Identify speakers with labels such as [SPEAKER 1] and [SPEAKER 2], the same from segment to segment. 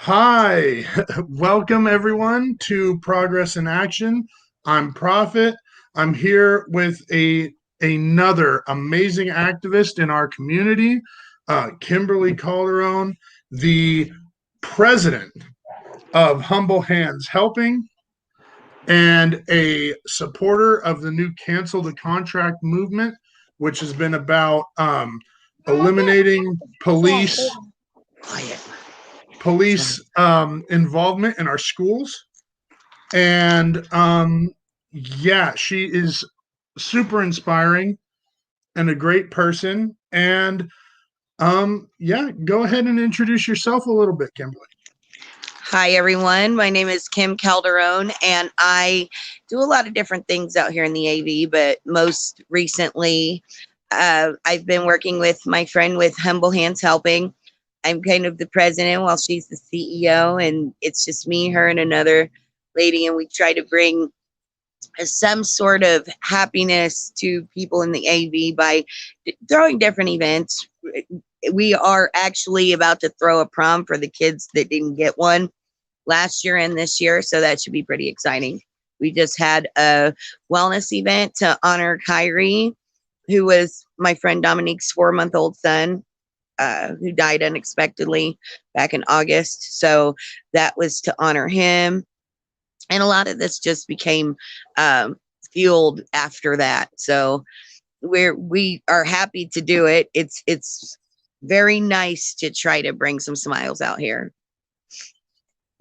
[SPEAKER 1] Hi, welcome everyone to Progress in Action. I'm Prophet. I'm here with another amazing activist in our community, Kimberly Calderon, the president of Humble Hands Helping and a supporter of the new Cancel the Contract movement, which has been about eliminating
[SPEAKER 2] Quiet.
[SPEAKER 1] police involvement in our schools. And yeah, she is super inspiring and a great person. And yeah, go ahead and introduce yourself a little bit, Kimberly.
[SPEAKER 2] Hi, everyone. My name is Kim Calderon, and I do a lot of different things out here in the AV, but most recently, I've been working with my friend with Humble Hands Helping. I'm kind of the president while she's the CEO, and it's just me, her, and another lady, and we try to bring some sort of happiness to people in the AV by throwing different events. We are actually about to throw a prom for the kids that didn't get one last year and this year, so that should be pretty exciting. We just had a wellness event to honor Kyrie, who was my friend Dominique's 4-month-old son, who died unexpectedly back in August. So that was to honor him. And a lot of this just became fueled after that. So we are happy to do it. It's very nice to try to bring some smiles out here.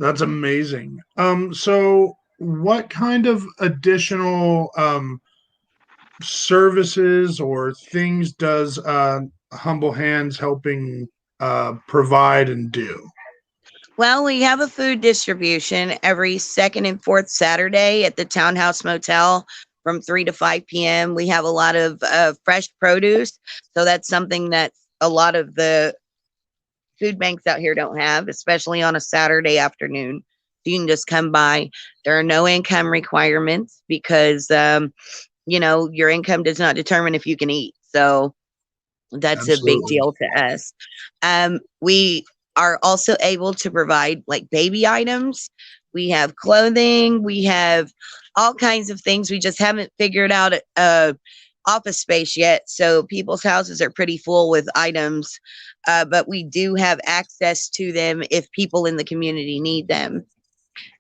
[SPEAKER 1] That's amazing. So what kind of additional services or things does Humble Hands Helping provide and do?
[SPEAKER 2] Well, we have a food distribution every second and fourth Saturday at the Townhouse Motel from 3 to 5 p.m. We have a lot of fresh produce. So that's something that a lot of the food banks out here don't have, especially on a Saturday afternoon. You can just come by. There are no income requirements because, your income does not determine if you can eat. So that's a big
[SPEAKER 1] Absolutely.
[SPEAKER 2] deal to us. We are also able to provide like baby items. We have clothing. We have all kinds of things. We just haven't figured out office space yet. So people's houses are pretty full with items, but we do have access to them if people in the community need them.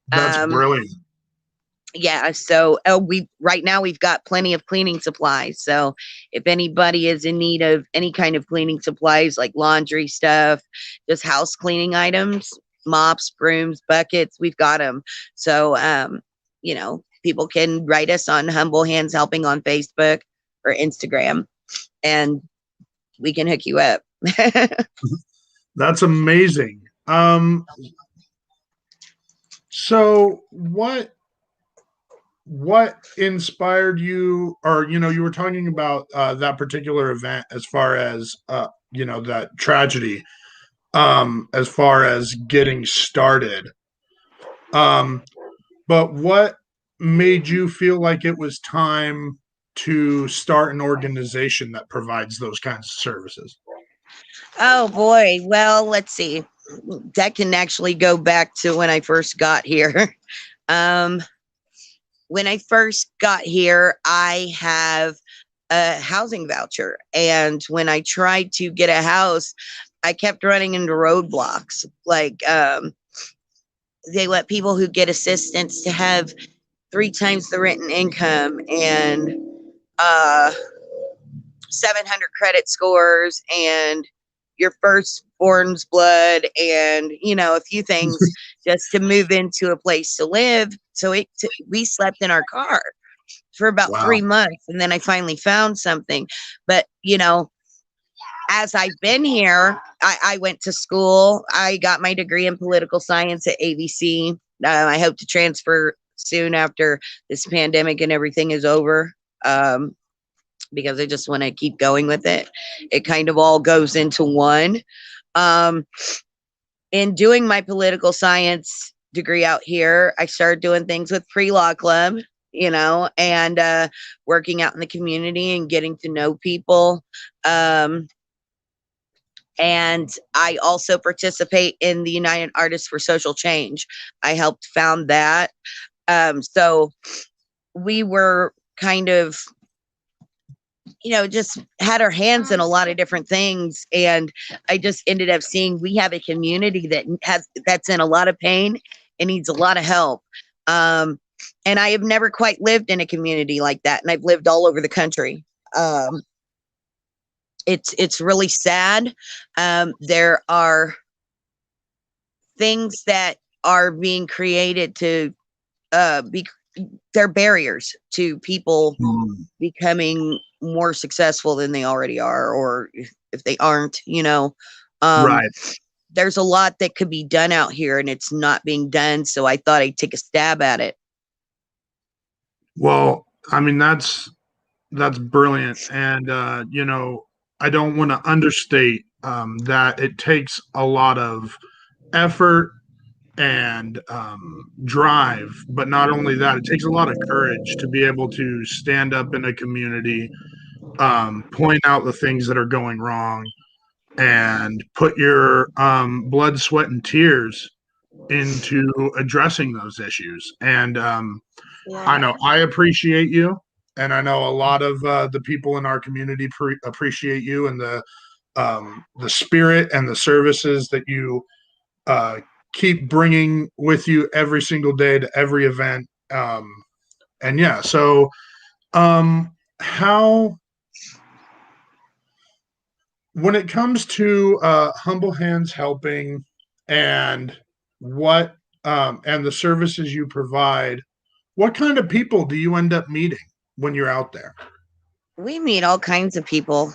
[SPEAKER 1] That's
[SPEAKER 2] Um,
[SPEAKER 1] brilliant.
[SPEAKER 2] yeah, so we right now we've got plenty of cleaning supplies. So if anybody is in need of any kind of cleaning supplies like laundry stuff, just house cleaning items, mops, brooms, buckets, we've got them. So people can write us on Humble Hands Helping on Facebook or Instagram, and we can hook you up.
[SPEAKER 1] That's amazing. So what inspired you, or you were talking about that particular event as far as that tragedy, as far as getting started, um but what made you feel like it was time to start an organization that provides those kinds of services?
[SPEAKER 2] Oh boy. Well, let's see. That can actually go back to when I first got here. Um, when I first got here, I have a housing voucher. And when I tried to get a house, I kept running into roadblocks. Like, they let people who get assistance to have 3 times the written income and uh, 700 credit scores and your firstborn's blood and a few things just to move into a place to live. So we slept in our car for about
[SPEAKER 1] Wow.
[SPEAKER 2] 3 months, and then I finally found something. But as I've been here, I went to school. I got my degree in political science at ABC. I hope to transfer soon after this pandemic and everything is over. Because I just want to keep going with it. It kind of all goes into one. Um, in doing my political science degree out here, I started doing things with pre-law club, and working out in the community and getting to know people. Um, And I also participate in the United Artists for Social Change. I helped found that. So we were kind of, just had our hands in a lot of different things. And I just ended up seeing we have a community that's in a lot of pain and needs a lot of help. And I have never quite lived in a community like that. And I've lived all over the country. It's really sad. There are things that are being created to they're barriers to people becoming more successful than they already are, or if they aren't,
[SPEAKER 1] Right.
[SPEAKER 2] There's a lot that could be done out here and it's not being done. So I thought I'd take a stab at it.
[SPEAKER 1] Well, I mean, that's brilliant. And, I don't want to understate that it takes a lot of effort and drive. But not only that, it takes a lot of courage to be able to stand up in a community, point out the things that are going wrong, and put your blood, sweat, and tears into addressing those issues. And I know I appreciate you, and I know a lot of the people in our community appreciate you and the spirit and the services that you keep bringing with you every single day to every event. And yeah, so how, when it comes to Humble Hands Helping and what and the services you provide, what kind of people do you end up meeting when you're out there?
[SPEAKER 2] We meet all kinds of people,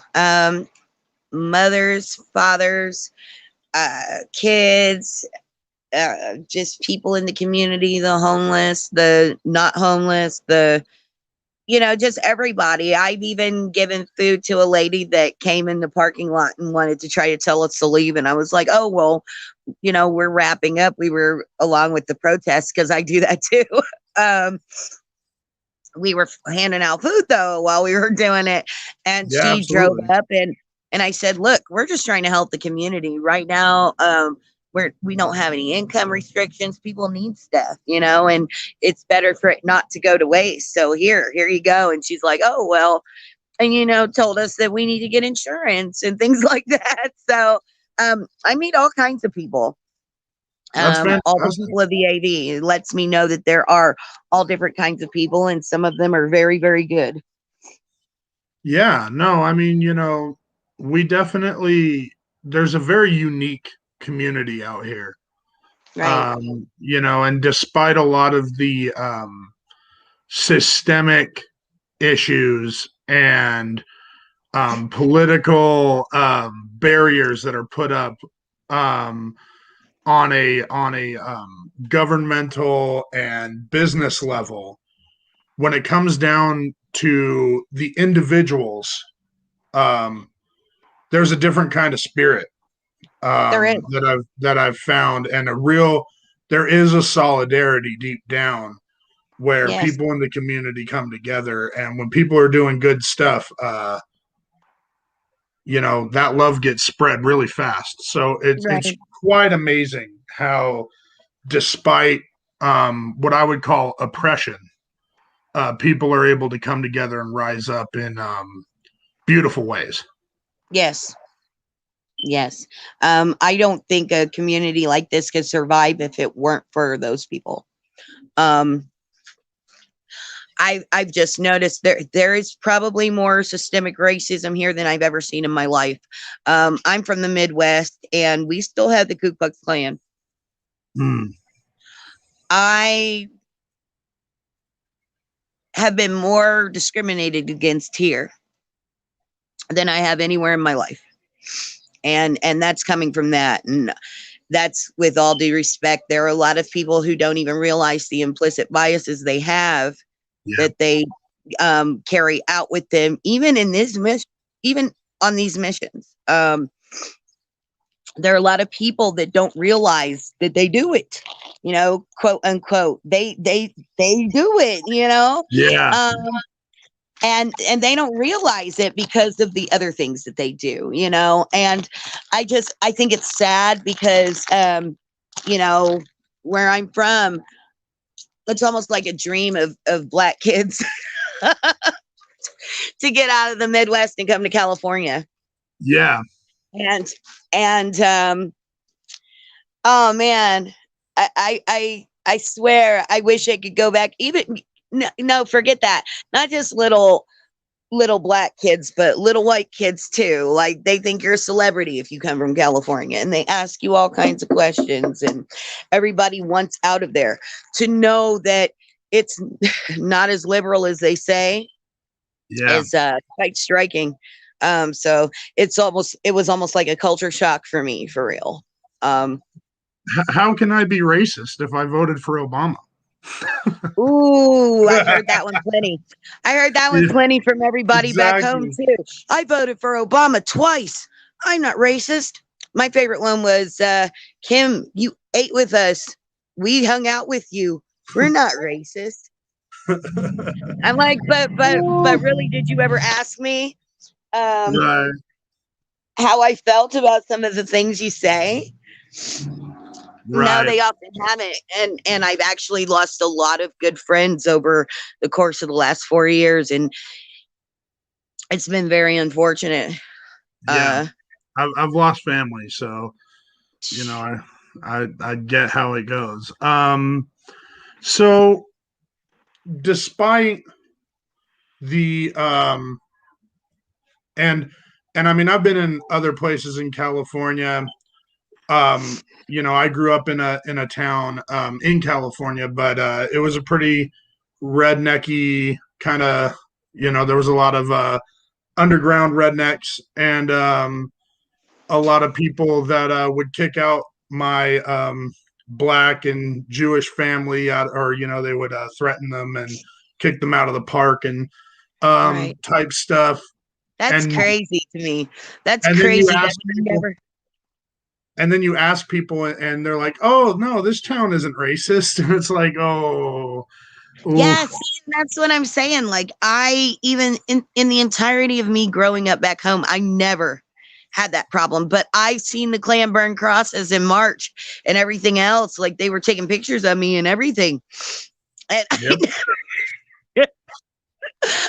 [SPEAKER 2] mothers, fathers, kids, just people in the community, the homeless, the not homeless, just everybody. I've even given food to a lady that came in the parking lot and wanted to try to tell us to leave. And I was like, oh, well, we're wrapping up. We were along with the protest because I do that too. We were handing out food though while we were doing it. And
[SPEAKER 1] Yeah,
[SPEAKER 2] she drove
[SPEAKER 1] absolutely.
[SPEAKER 2] up and I said, look, we're just trying to help the community right now. We don't have any income restrictions. People need stuff, and it's better for it not to go to waste. So here you go. And she's like, oh, well, and, told us that we need to get insurance and things like that. So I meet all kinds of people.
[SPEAKER 1] That's
[SPEAKER 2] All the
[SPEAKER 1] fantastic.
[SPEAKER 2] people of the AV. It lets me know that there are all different kinds of people, and some of them are very, very good.
[SPEAKER 1] Yeah, no, I mean, we definitely, there's a very unique community out here.
[SPEAKER 2] Right.
[SPEAKER 1] And despite a lot of the systemic issues and political barriers that are put up um, on a governmental and business level, when it comes down to the individuals, um, there's a different kind of spirit
[SPEAKER 2] There is.
[SPEAKER 1] that I've found, and there is a solidarity deep down where
[SPEAKER 2] Yes.
[SPEAKER 1] people in the community come together, and when people are doing good stuff, that love gets spread really fast. So it's
[SPEAKER 2] Right.
[SPEAKER 1] quite amazing how, despite what I would call oppression, people are able to come together and rise up in beautiful ways.
[SPEAKER 2] Yes. Yes. I don't think a community like this could survive if it weren't for those people. I've just noticed there is probably more systemic racism here than I've ever seen in my life. I'm from the Midwest, and we still have the Ku Klux Klan.
[SPEAKER 1] Mm.
[SPEAKER 2] I have been more discriminated against here than I have anywhere in my life, and that's coming from that. And that's, with all due respect, there are a lot of people who don't even realize the implicit biases they have,
[SPEAKER 1] Yeah.
[SPEAKER 2] that they carry out with them, even in this mission, even on these missions. There are a lot of people that don't realize that they do it, quote unquote. They do it,
[SPEAKER 1] Yeah.
[SPEAKER 2] Um, and they don't realize it because of the other things that they do, and I think it's sad because you know where I'm from, it's almost like a dream of black kids to get out of the Midwest and come to California.
[SPEAKER 1] Yeah.
[SPEAKER 2] And oh man, I swear I wish I could go back. Even no, forget that. Not just little black kids, but little white kids too. Like they think you're a celebrity if you come from California, and they ask you all kinds of questions, and everybody wants out of there. To know that it's not as liberal as they say
[SPEAKER 1] Yeah.
[SPEAKER 2] is quite striking. So it was almost like a culture shock for me, for real.
[SPEAKER 1] How can I be racist if I voted for Obama?
[SPEAKER 2] Ooh, I heard that one plenty. I heard that one
[SPEAKER 1] Yeah,
[SPEAKER 2] plenty from everybody back home
[SPEAKER 1] exactly.
[SPEAKER 2] too. I voted for Obama twice. I'm not racist. My favorite one was Kim, you ate with us. We hung out with you. We're not racist. I'm like, but really, did you ever ask me um
[SPEAKER 1] Right.
[SPEAKER 2] how I felt about some of the things you say? No,
[SPEAKER 1] Right.
[SPEAKER 2] they often haven't. And I've actually lost a lot of good friends over the course of the last 4 years, and it's been very unfortunate.
[SPEAKER 1] Yeah.
[SPEAKER 2] Uh
[SPEAKER 1] I've lost family, so I get how it goes. So despite the and I mean I've been in other places in California. I grew up in a town in California, but it was a pretty rednecky kind of, there was a lot of underground rednecks and a lot of people that would kick out my black and Jewish family out, or they would threaten them and kick them out of the park and
[SPEAKER 2] right.
[SPEAKER 1] type stuff.
[SPEAKER 2] That's
[SPEAKER 1] And
[SPEAKER 2] crazy to me. That's
[SPEAKER 1] and then you
[SPEAKER 2] crazy that
[SPEAKER 1] ask
[SPEAKER 2] we
[SPEAKER 1] people,
[SPEAKER 2] never.
[SPEAKER 1] and they're like, "Oh no, this town isn't racist." And it's like, "Oh,
[SPEAKER 2] Yeah,
[SPEAKER 1] oof,
[SPEAKER 2] see, that's what I'm saying. Like I even in the entirety of me growing up back home, I never had that problem. But I've seen the Klan burn crosses in March and everything else. Like they were taking pictures of me and everything. And
[SPEAKER 1] yep."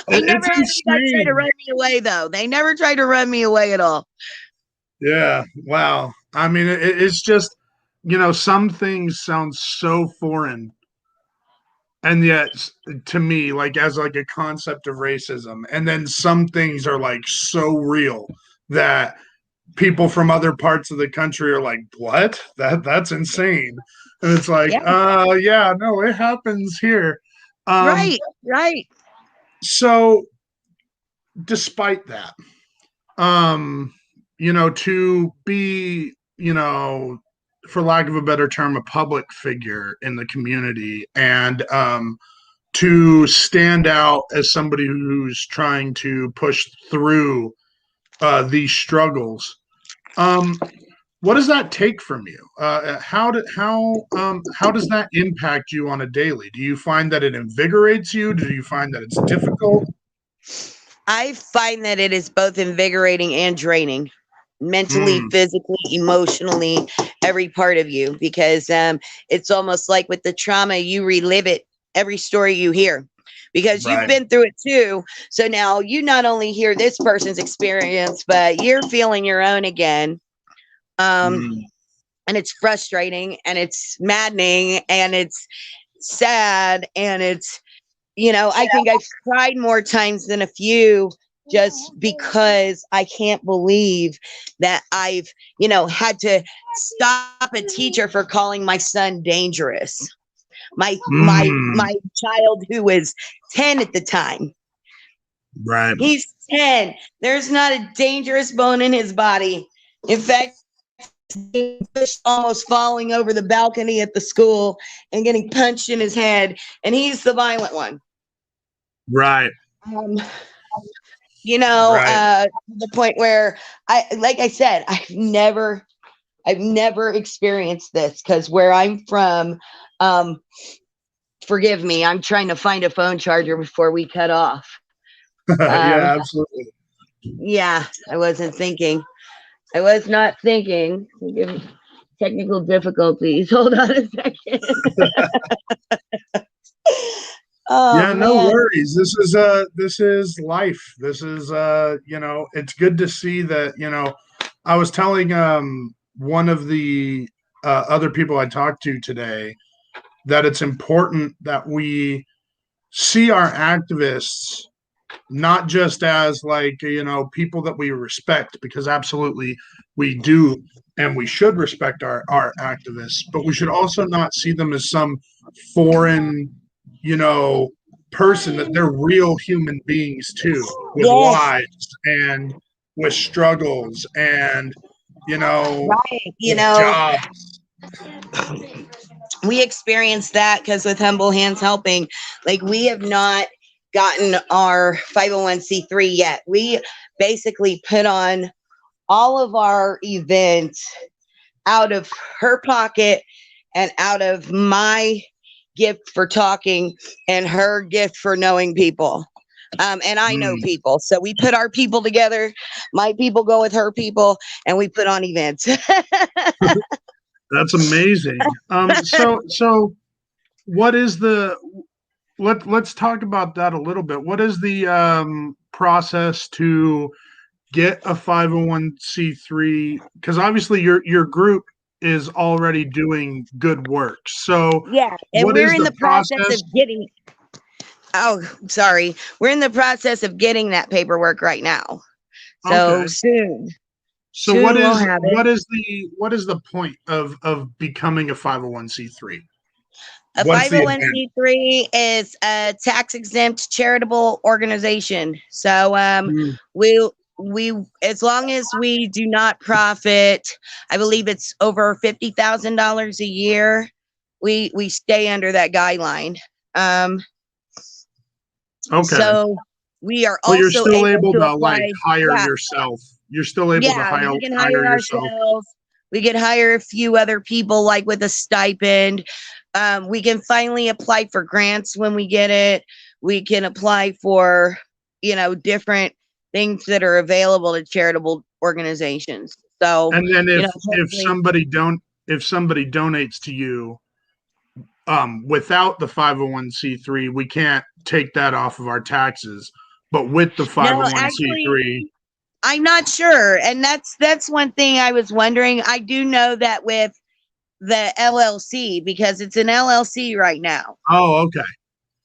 [SPEAKER 2] I never
[SPEAKER 1] It's
[SPEAKER 2] had anybody try to
[SPEAKER 1] insane.
[SPEAKER 2] run me away though. They never tried to run me away at all.
[SPEAKER 1] Yeah. Wow. I mean, it's just, some things sound so foreign, and yet to me, like as like a concept of racism, and then some things are like so real that people from other parts of the country are like, "What? That's insane." And it's like,
[SPEAKER 2] Yeah,
[SPEAKER 1] yeah, no, it happens here. Um,
[SPEAKER 2] right, right.
[SPEAKER 1] so despite that, um, to be, for lack of a better term, a public figure in the community, and to stand out as somebody who's trying to push through these struggles. Um, what does that take from you? How does that impact you on a daily? Do you find that it invigorates you? Do you find that it's difficult?
[SPEAKER 2] I find that it is both invigorating and draining, mentally,
[SPEAKER 1] Mm,
[SPEAKER 2] physically, emotionally, every part of you, because it's almost like with the trauma, you relive it every story you hear because you've
[SPEAKER 1] right.
[SPEAKER 2] been through it too. So now you not only hear this person's experience, but you're feeling your own again. Um,
[SPEAKER 1] Mm,
[SPEAKER 2] and it's frustrating and it's maddening and it's sad and I think I've cried more times than a few just because I can't believe that I've, had to stop a teacher for calling my son dangerous.
[SPEAKER 1] mm,
[SPEAKER 2] My child who was 10 at the time.
[SPEAKER 1] right.
[SPEAKER 2] He's 10. There's not a dangerous bone in his body. In fact, almost falling over the balcony at the school and getting punched in his head, and he's the violent one.
[SPEAKER 1] Right.
[SPEAKER 2] Um,
[SPEAKER 1] Right.
[SPEAKER 2] the point where like I said, I've never experienced this because where I'm from, um, forgive me, I'm trying to find a phone charger before we cut off. Um,
[SPEAKER 1] Yeah, absolutely.
[SPEAKER 2] yeah, I wasn't thinking. I was not thinking. Technical difficulties. Hold on a second. Oh
[SPEAKER 1] Yeah, no
[SPEAKER 2] man.
[SPEAKER 1] worries. This is life. This is it's good to see that, I was telling one of the other people I talked to today that it's important that we see our activists not just as like, people that we respect, because absolutely we do, and we should respect our activists, but we should also not see them as some foreign, you know person. That they're real human beings too, with
[SPEAKER 2] Yes.
[SPEAKER 1] lives and with struggles, and
[SPEAKER 2] Right.
[SPEAKER 1] with jobs.
[SPEAKER 2] We experienced that because with Humble Hands Helping, like we have not gotten our 501c3 yet. We basically put on all of our events out of her pocket and out of my gift for talking and her gift for knowing people. And I know
[SPEAKER 1] Mm.
[SPEAKER 2] people. So we put our people together. My people go with her people and we put on events.
[SPEAKER 1] That's amazing. So what is the let's talk about that a little bit. What is the process to get a 501c3? Because obviously your group is already doing good work. So
[SPEAKER 2] Yeah. And
[SPEAKER 1] what
[SPEAKER 2] we're
[SPEAKER 1] is
[SPEAKER 2] in
[SPEAKER 1] the
[SPEAKER 2] the process
[SPEAKER 1] process?
[SPEAKER 2] of getting, oh, sorry. We're in the process of getting that paperwork right now. So
[SPEAKER 1] Okay.
[SPEAKER 2] soon,
[SPEAKER 1] So
[SPEAKER 2] soon we'll have it.
[SPEAKER 1] what is the point of becoming a 501c3?
[SPEAKER 2] A
[SPEAKER 1] What's the advantage?
[SPEAKER 2] 501c3 is a tax exempt charitable organization. So
[SPEAKER 1] Mm,
[SPEAKER 2] we as long as we do not profit, I believe it's over $50,000 a year, we stay under that guideline. Um,
[SPEAKER 1] okay.
[SPEAKER 2] so we are
[SPEAKER 1] But you're
[SPEAKER 2] also
[SPEAKER 1] still
[SPEAKER 2] able
[SPEAKER 1] able
[SPEAKER 2] to
[SPEAKER 1] to like
[SPEAKER 2] apply.
[SPEAKER 1] hire
[SPEAKER 2] Yeah,
[SPEAKER 1] yourself. You're still able to
[SPEAKER 2] yeah, we can
[SPEAKER 1] hire
[SPEAKER 2] hire
[SPEAKER 1] yourself.
[SPEAKER 2] ourselves. We can hire a few other people like with a stipend. We can finally apply for grants when we get it. We can apply for, different things that are available to charitable organizations. So,
[SPEAKER 1] And then if
[SPEAKER 2] hopefully,
[SPEAKER 1] somebody donates to you without the 501c3, we can't take that off of our taxes. But with the
[SPEAKER 2] no, actually,
[SPEAKER 1] 501c3,
[SPEAKER 2] I'm not sure. And that's one thing I was wondering. I do know that with the LLC, because it's an LLC right now.
[SPEAKER 1] oh, okay.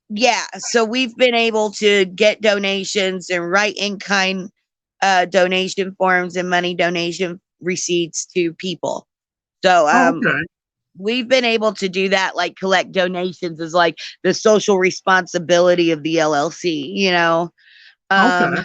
[SPEAKER 2] Yeah, so we've been able to get donations and write in kind donation forms and money donation receipts to people. So
[SPEAKER 1] Oh, okay.
[SPEAKER 2] we've been able to do that, like collect donations is like the social responsibility of the LLC,
[SPEAKER 1] Okay.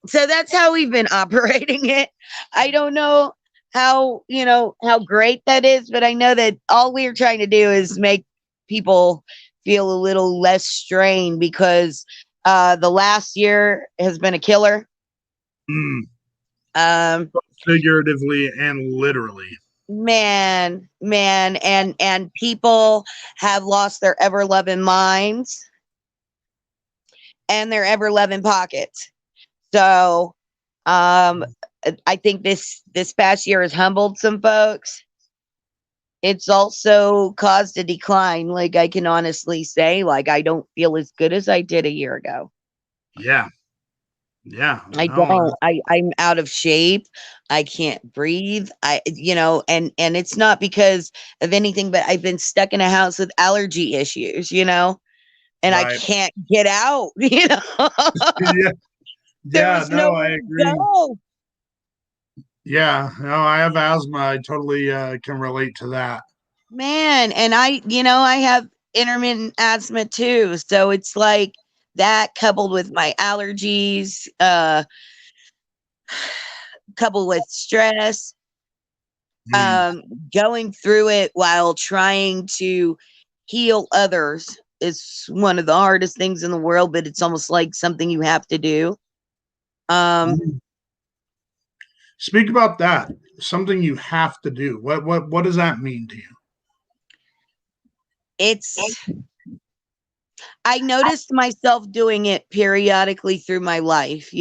[SPEAKER 2] so that's how we've been operating it. I don't know how great that is, but I know that all we're trying to do is make people feel a little less strained because the last year has been a killer.
[SPEAKER 1] Mm,
[SPEAKER 2] Um,
[SPEAKER 1] figuratively and literally.
[SPEAKER 2] man, and people have lost their ever loving minds and their ever loving pockets. So um I think this past year has humbled some folks. It's also caused a decline. Like I can honestly say, like I don't feel as good as I did a year ago.
[SPEAKER 1] Yeah. Yeah.
[SPEAKER 2] I
[SPEAKER 1] No.
[SPEAKER 2] don't. I'm out of shape. I can't breathe. And it's not because of anything, but I've been stuck in a house with allergy issues, and I
[SPEAKER 1] Right.
[SPEAKER 2] can't get out.
[SPEAKER 1] Yeah.
[SPEAKER 2] There
[SPEAKER 1] Yeah.
[SPEAKER 2] was
[SPEAKER 1] No, I
[SPEAKER 2] nowhere to
[SPEAKER 1] agree.
[SPEAKER 2] go.
[SPEAKER 1] Yeah. No, I have asthma. I totally can relate to that.
[SPEAKER 2] Man, and I have intermittent asthma too. So it's like that coupled with my allergies, coupled with stress,
[SPEAKER 1] Mm.
[SPEAKER 2] going through it while trying to heal others is one of the hardest things in the world, but it's almost like something you have to do. Um,
[SPEAKER 1] Mm. Speak about that. Something you have to do. What does that mean to you?
[SPEAKER 2] it's I noticed myself doing it periodically through my life,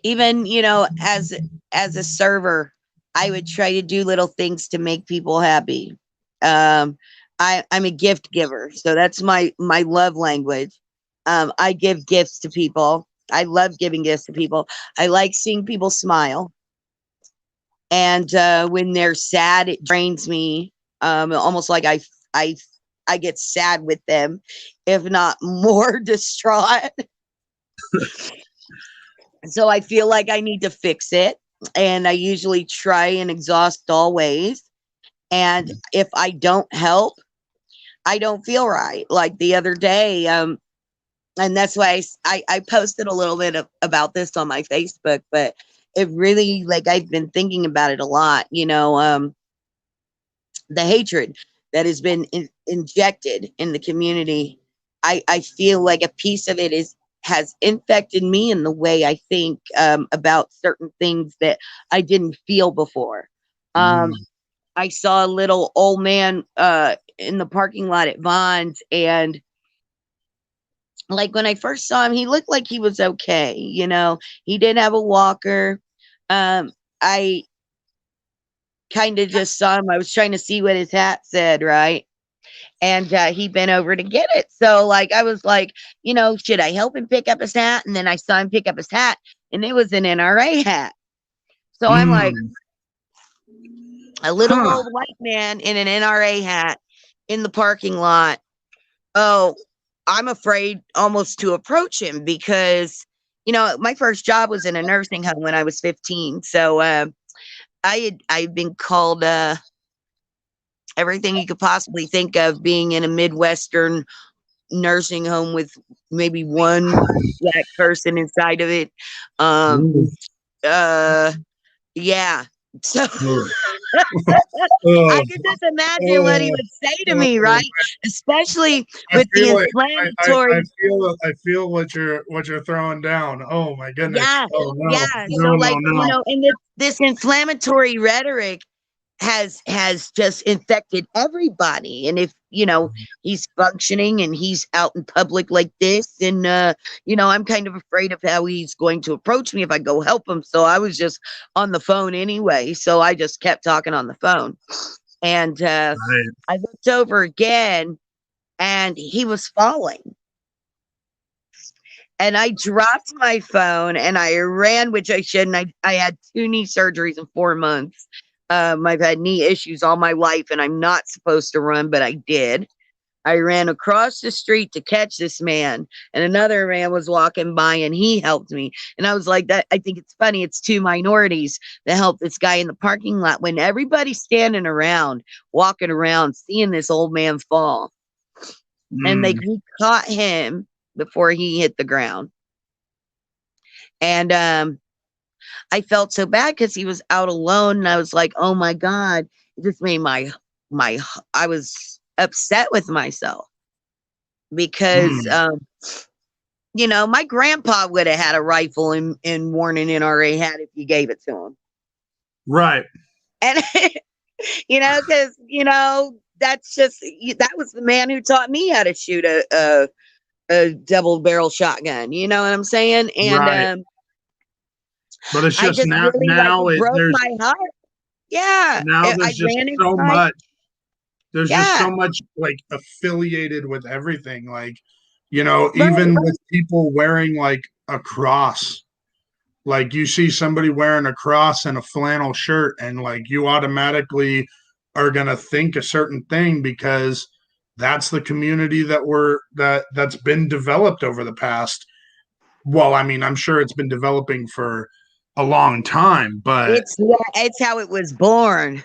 [SPEAKER 2] even, as a server, I would try to do little things to make people happy. Um, I'm a gift giver, so that's my love language. I give gifts to people. I love giving gifts to people. I like seeing people smile. And when they're sad, it drains me. Almost like I I get sad with them, if not more distraught. So I feel like I need to fix it. And I usually try and exhaust all ways. And if I don't help, I don't feel right. Like the other day, and that's why I posted a little bit about this on my Facebook, but it really, like, I've been thinking about it a lot, the hatred that has been injected in the community. I feel like a piece of it has infected me in the way I think about certain things that I didn't feel before.
[SPEAKER 1] Mm.
[SPEAKER 2] I saw a little old man in the parking lot at Vaughn's, and like when I first saw him, he looked like he was okay. He did have a walker. I kind of just saw him. I was trying to see what his hat said, right? And he bent over to get it. So, like, I was like, should I help him pick up his hat? And then I saw him pick up his hat, and it was an NRA hat. So I'm like,
[SPEAKER 1] Mm.
[SPEAKER 2] a little
[SPEAKER 1] Huh.
[SPEAKER 2] old white man in an NRA hat in the parking lot. Oh, I'm afraid almost to approach him because, my first job was in a nursing home when I was 15. So I've been called everything you could possibly think of, being in a Midwestern nursing home with maybe one black person inside of it. Um,
[SPEAKER 1] Mm.
[SPEAKER 2] uh, yeah. So
[SPEAKER 1] Oh,
[SPEAKER 2] I
[SPEAKER 1] oh,
[SPEAKER 2] could just imagine what he
[SPEAKER 1] oh,
[SPEAKER 2] would say to me,
[SPEAKER 1] oh.
[SPEAKER 2] right? Especially
[SPEAKER 1] I
[SPEAKER 2] with the
[SPEAKER 1] feel like
[SPEAKER 2] inflammatory.
[SPEAKER 1] I feel what you're throwing down. Oh my goodness.
[SPEAKER 2] Yeah,
[SPEAKER 1] Oh no.
[SPEAKER 2] yeah. So,
[SPEAKER 1] No, no,
[SPEAKER 2] like,
[SPEAKER 1] no.
[SPEAKER 2] and this inflammatory rhetoric has just infected everybody. And if he's functioning and he's out in public like this, and I'm kind of afraid of how he's going to approach me if I go help him. So I was just on the phone anyway, so I just kept talking on the phone. And
[SPEAKER 1] Right.
[SPEAKER 2] I looked over again, and he was falling. And I dropped my phone and I ran, which I shouldn't. I had 2 knee surgeries in 4 months. I've had knee issues all my life, and I'm not supposed to run, but I did. I ran across the street to catch this man, and another man was walking by, and he helped me. And I was like, "That." I think it's funny. It's 2 minorities that helped this guy in the parking lot when everybody's standing around, walking around, seeing this old man fall, and
[SPEAKER 1] Mm.
[SPEAKER 2] we caught him before he hit the ground. And I felt so bad because he was out alone, and I was like, "Oh my god!" It just made my I was upset with myself because
[SPEAKER 1] Mm.
[SPEAKER 2] my grandpa would have had a rifle and worn an NRA hat if you gave it to him,
[SPEAKER 1] Right.
[SPEAKER 2] and because that's just that was the man who taught me how to shoot a double barrel shotgun. You know what I'm saying? And
[SPEAKER 1] Right. But it's
[SPEAKER 2] I
[SPEAKER 1] just
[SPEAKER 2] just really, like,
[SPEAKER 1] now
[SPEAKER 2] it broke
[SPEAKER 1] there's
[SPEAKER 2] my heart. Yeah,
[SPEAKER 1] now
[SPEAKER 2] I
[SPEAKER 1] there's just
[SPEAKER 2] ran
[SPEAKER 1] so
[SPEAKER 2] inside.
[SPEAKER 1] much. There's just
[SPEAKER 2] Yeah,
[SPEAKER 1] so much like affiliated with everything. Like,
[SPEAKER 2] right.
[SPEAKER 1] even with people wearing like a cross. Like you see somebody wearing a cross and a flannel shirt, and like you automatically are gonna think a certain thing because that's the community that's been developed over the past. Well, I mean, I'm sure it's been developing for a long time, but
[SPEAKER 2] It's how it was born.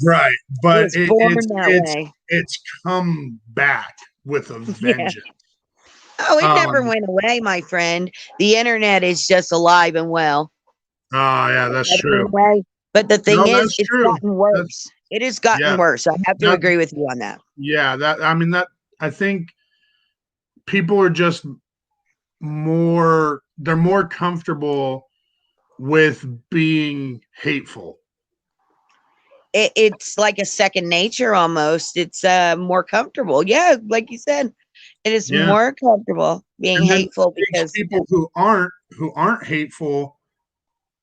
[SPEAKER 1] right.
[SPEAKER 2] It
[SPEAKER 1] But
[SPEAKER 2] was born that
[SPEAKER 1] it's
[SPEAKER 2] way.
[SPEAKER 1] it's come back with a
[SPEAKER 2] Yeah.
[SPEAKER 1] vengeance.
[SPEAKER 2] Oh, it never
[SPEAKER 1] Um,
[SPEAKER 2] went away, my friend. The internet is just alive and well.
[SPEAKER 1] oh yeah,
[SPEAKER 2] It
[SPEAKER 1] that's
[SPEAKER 2] never went
[SPEAKER 1] true.
[SPEAKER 2] away. But the thing
[SPEAKER 1] No,
[SPEAKER 2] is,
[SPEAKER 1] that's
[SPEAKER 2] it's
[SPEAKER 1] true.
[SPEAKER 2] gotten
[SPEAKER 1] That's
[SPEAKER 2] worse. It has gotten
[SPEAKER 1] yeah.
[SPEAKER 2] worse. I have to
[SPEAKER 1] That
[SPEAKER 2] agree with you on that.
[SPEAKER 1] yeah, that I mean that I think people are just they're more comfortable with being hateful.
[SPEAKER 2] it's like a second nature almost. It's more comfortable. Yeah, like you said, it is
[SPEAKER 1] Yeah.
[SPEAKER 2] more comfortable being
[SPEAKER 1] And then
[SPEAKER 2] hateful
[SPEAKER 1] it makes
[SPEAKER 2] because
[SPEAKER 1] people who aren't hateful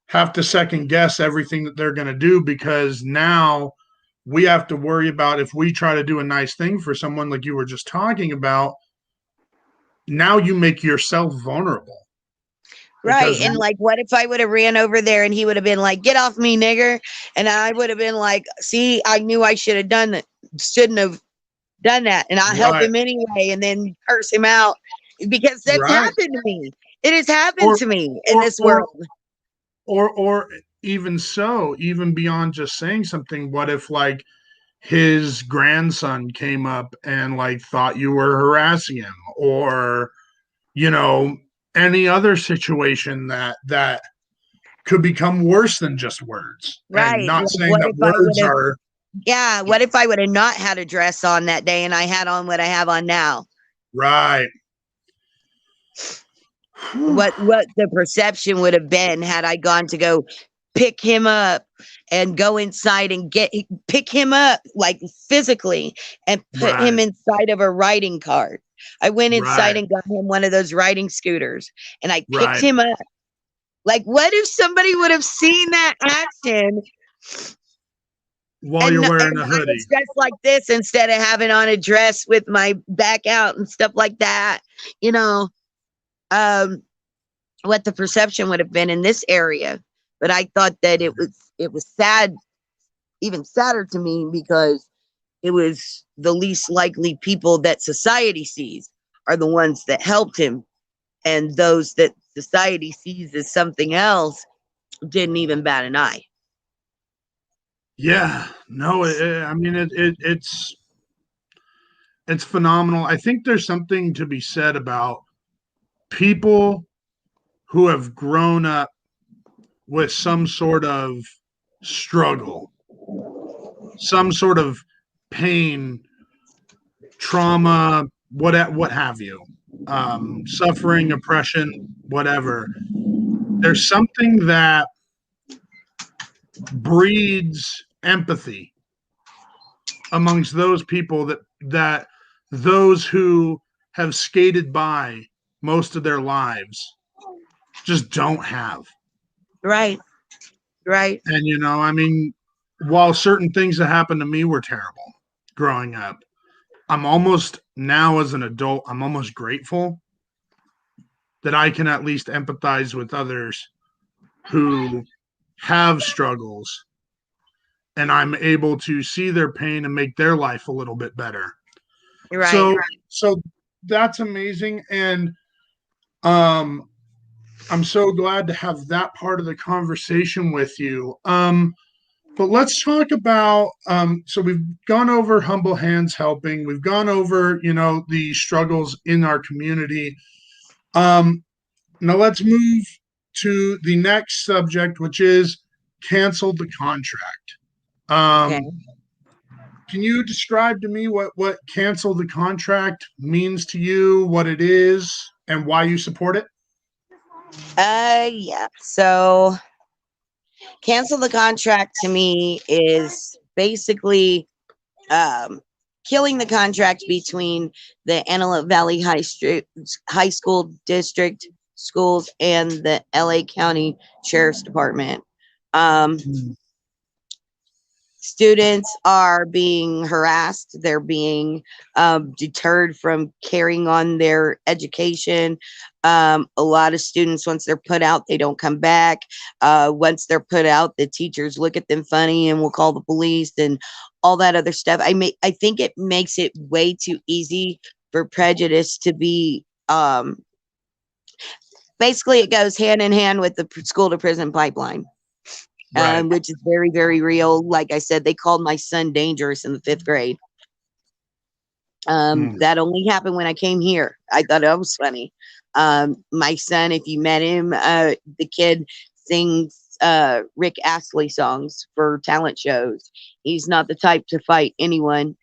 [SPEAKER 1] have to second guess everything that they're going to do, because now we have to worry about, if we try to do a nice thing for someone like you were just talking about, now you make yourself vulnerable
[SPEAKER 2] right.
[SPEAKER 1] because
[SPEAKER 2] And like, what if I would have ran over there and he would have been like, "Get off me, nigger," and I would have been like, "See, I knew I should have done that. Shouldn't have done that," and I'll help
[SPEAKER 1] right,
[SPEAKER 2] him anyway, and then curse him out because that's
[SPEAKER 1] right,
[SPEAKER 2] happened to me. It has happened
[SPEAKER 1] or
[SPEAKER 2] to me in
[SPEAKER 1] or
[SPEAKER 2] this
[SPEAKER 1] or
[SPEAKER 2] world.
[SPEAKER 1] or even so, even beyond just saying something, what if like his grandson came up and like thought you were harassing him, or you know, any other situation that could become worse than just words. And
[SPEAKER 2] Right.
[SPEAKER 1] not
[SPEAKER 2] Like,
[SPEAKER 1] saying
[SPEAKER 2] what
[SPEAKER 1] that
[SPEAKER 2] if I would
[SPEAKER 1] words
[SPEAKER 2] have,
[SPEAKER 1] are
[SPEAKER 2] yeah, what if I would have not had a dress on that day and I had on what I have on now?
[SPEAKER 1] right.
[SPEAKER 2] What the perception would have been had I gone to go pick him up and go inside and pick him up like physically and put him
[SPEAKER 1] Right,
[SPEAKER 2] inside of a riding cart. I went inside
[SPEAKER 1] right,
[SPEAKER 2] and got him one of those riding scooters and I picked
[SPEAKER 1] right.
[SPEAKER 2] him up. Like, what if somebody would have seen that action
[SPEAKER 1] While
[SPEAKER 2] and
[SPEAKER 1] you're
[SPEAKER 2] I
[SPEAKER 1] wearing a
[SPEAKER 2] was
[SPEAKER 1] hoodie.
[SPEAKER 2] dressed like this instead of having on a dress with my back out and stuff like that? You know, um, what the perception would have been in this area. But I thought that it was sad, even sadder to me because it was the least likely people that society sees are the ones that helped him, and those that society sees as something else didn't even bat an eye.
[SPEAKER 1] Yeah, no, I mean it's phenomenal. I think there's something to be said about people who have grown up with some sort of struggle, some sort of pain, trauma, what have you, suffering, oppression, whatever. There's something that breeds empathy amongst those people that those who have skated by most of their lives just don't have.
[SPEAKER 2] Right, right,
[SPEAKER 1] And I mean, while certain things that happened to me were terrible growing up, I'm almost now as an adult, I'm almost grateful that I can at least empathize with others who have struggles, and I'm able to see their pain and make their life a little bit better.
[SPEAKER 2] right.
[SPEAKER 1] So that's amazing. And um I'm so glad to have that part of the conversation with you. But let's talk about so we've gone over humble hands helping, we've gone over, the struggles in our community. Um Now let's move to the next subject, which is canceled the contract.
[SPEAKER 2] Okay.
[SPEAKER 1] Can you describe to me what cancel the contract means to you, what it is, and why you support it?
[SPEAKER 2] Yeah. So cancel the contract to me is basically um, killing the contract between the Antelope Valley High School District schools and the LA County Sheriff's Department. Um,
[SPEAKER 1] Mm.
[SPEAKER 2] Students are being harassed. They're being deterred from carrying on their education. A lot of students, once they're put out, they don't come back. Once they're put out, the teachers look at them funny and will call the police and all that other stuff. I think it makes it way too easy for prejudice to be. Basically, it goes hand in hand with the school to prison pipeline,
[SPEAKER 1] Right.
[SPEAKER 2] which is very, very real. Like I said, they called my son dangerous in the fifth grade.
[SPEAKER 1] Mm.
[SPEAKER 2] That only happened when I came here. I thought that was funny. My son, if you met him, the kid sings Rick Astley songs for talent shows. He's not the type to fight anyone.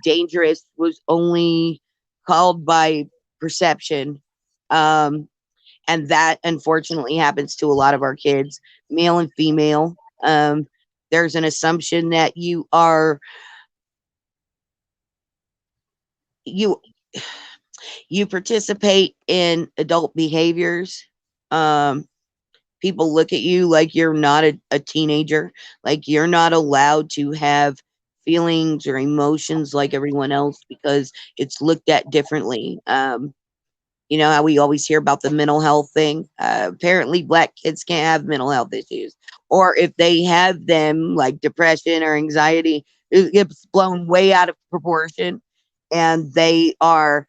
[SPEAKER 2] Dangerous was only called by perception. Um, and that unfortunately happens to a lot of our kids, male and female. Um, There's an assumption that you you participate in adult behaviors. Um, People look at you like you're not a teenager, like you're not allowed to have feelings or emotions like everyone else because it's looked at differently. You know how we always hear about the mental health thing? Apparently, Black kids can't have mental health issues. Or if they have them, like depression or anxiety, it gets blown way out of proportion. And they are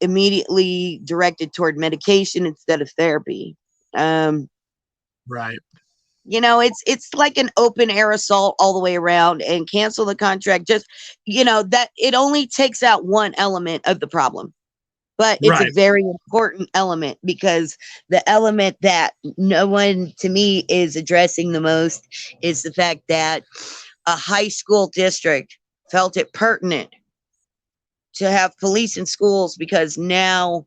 [SPEAKER 2] immediately directed toward medication instead of therapy. Um,
[SPEAKER 1] Right.
[SPEAKER 2] you know, it's like an open air assault all the way around, and cancel the contract. Just, that it only takes out one element of the problem, but it's a
[SPEAKER 1] Right.
[SPEAKER 2] very important element, because the element that no one to me is addressing the most is the fact that a high school district felt it pertinent to have police in schools, because now,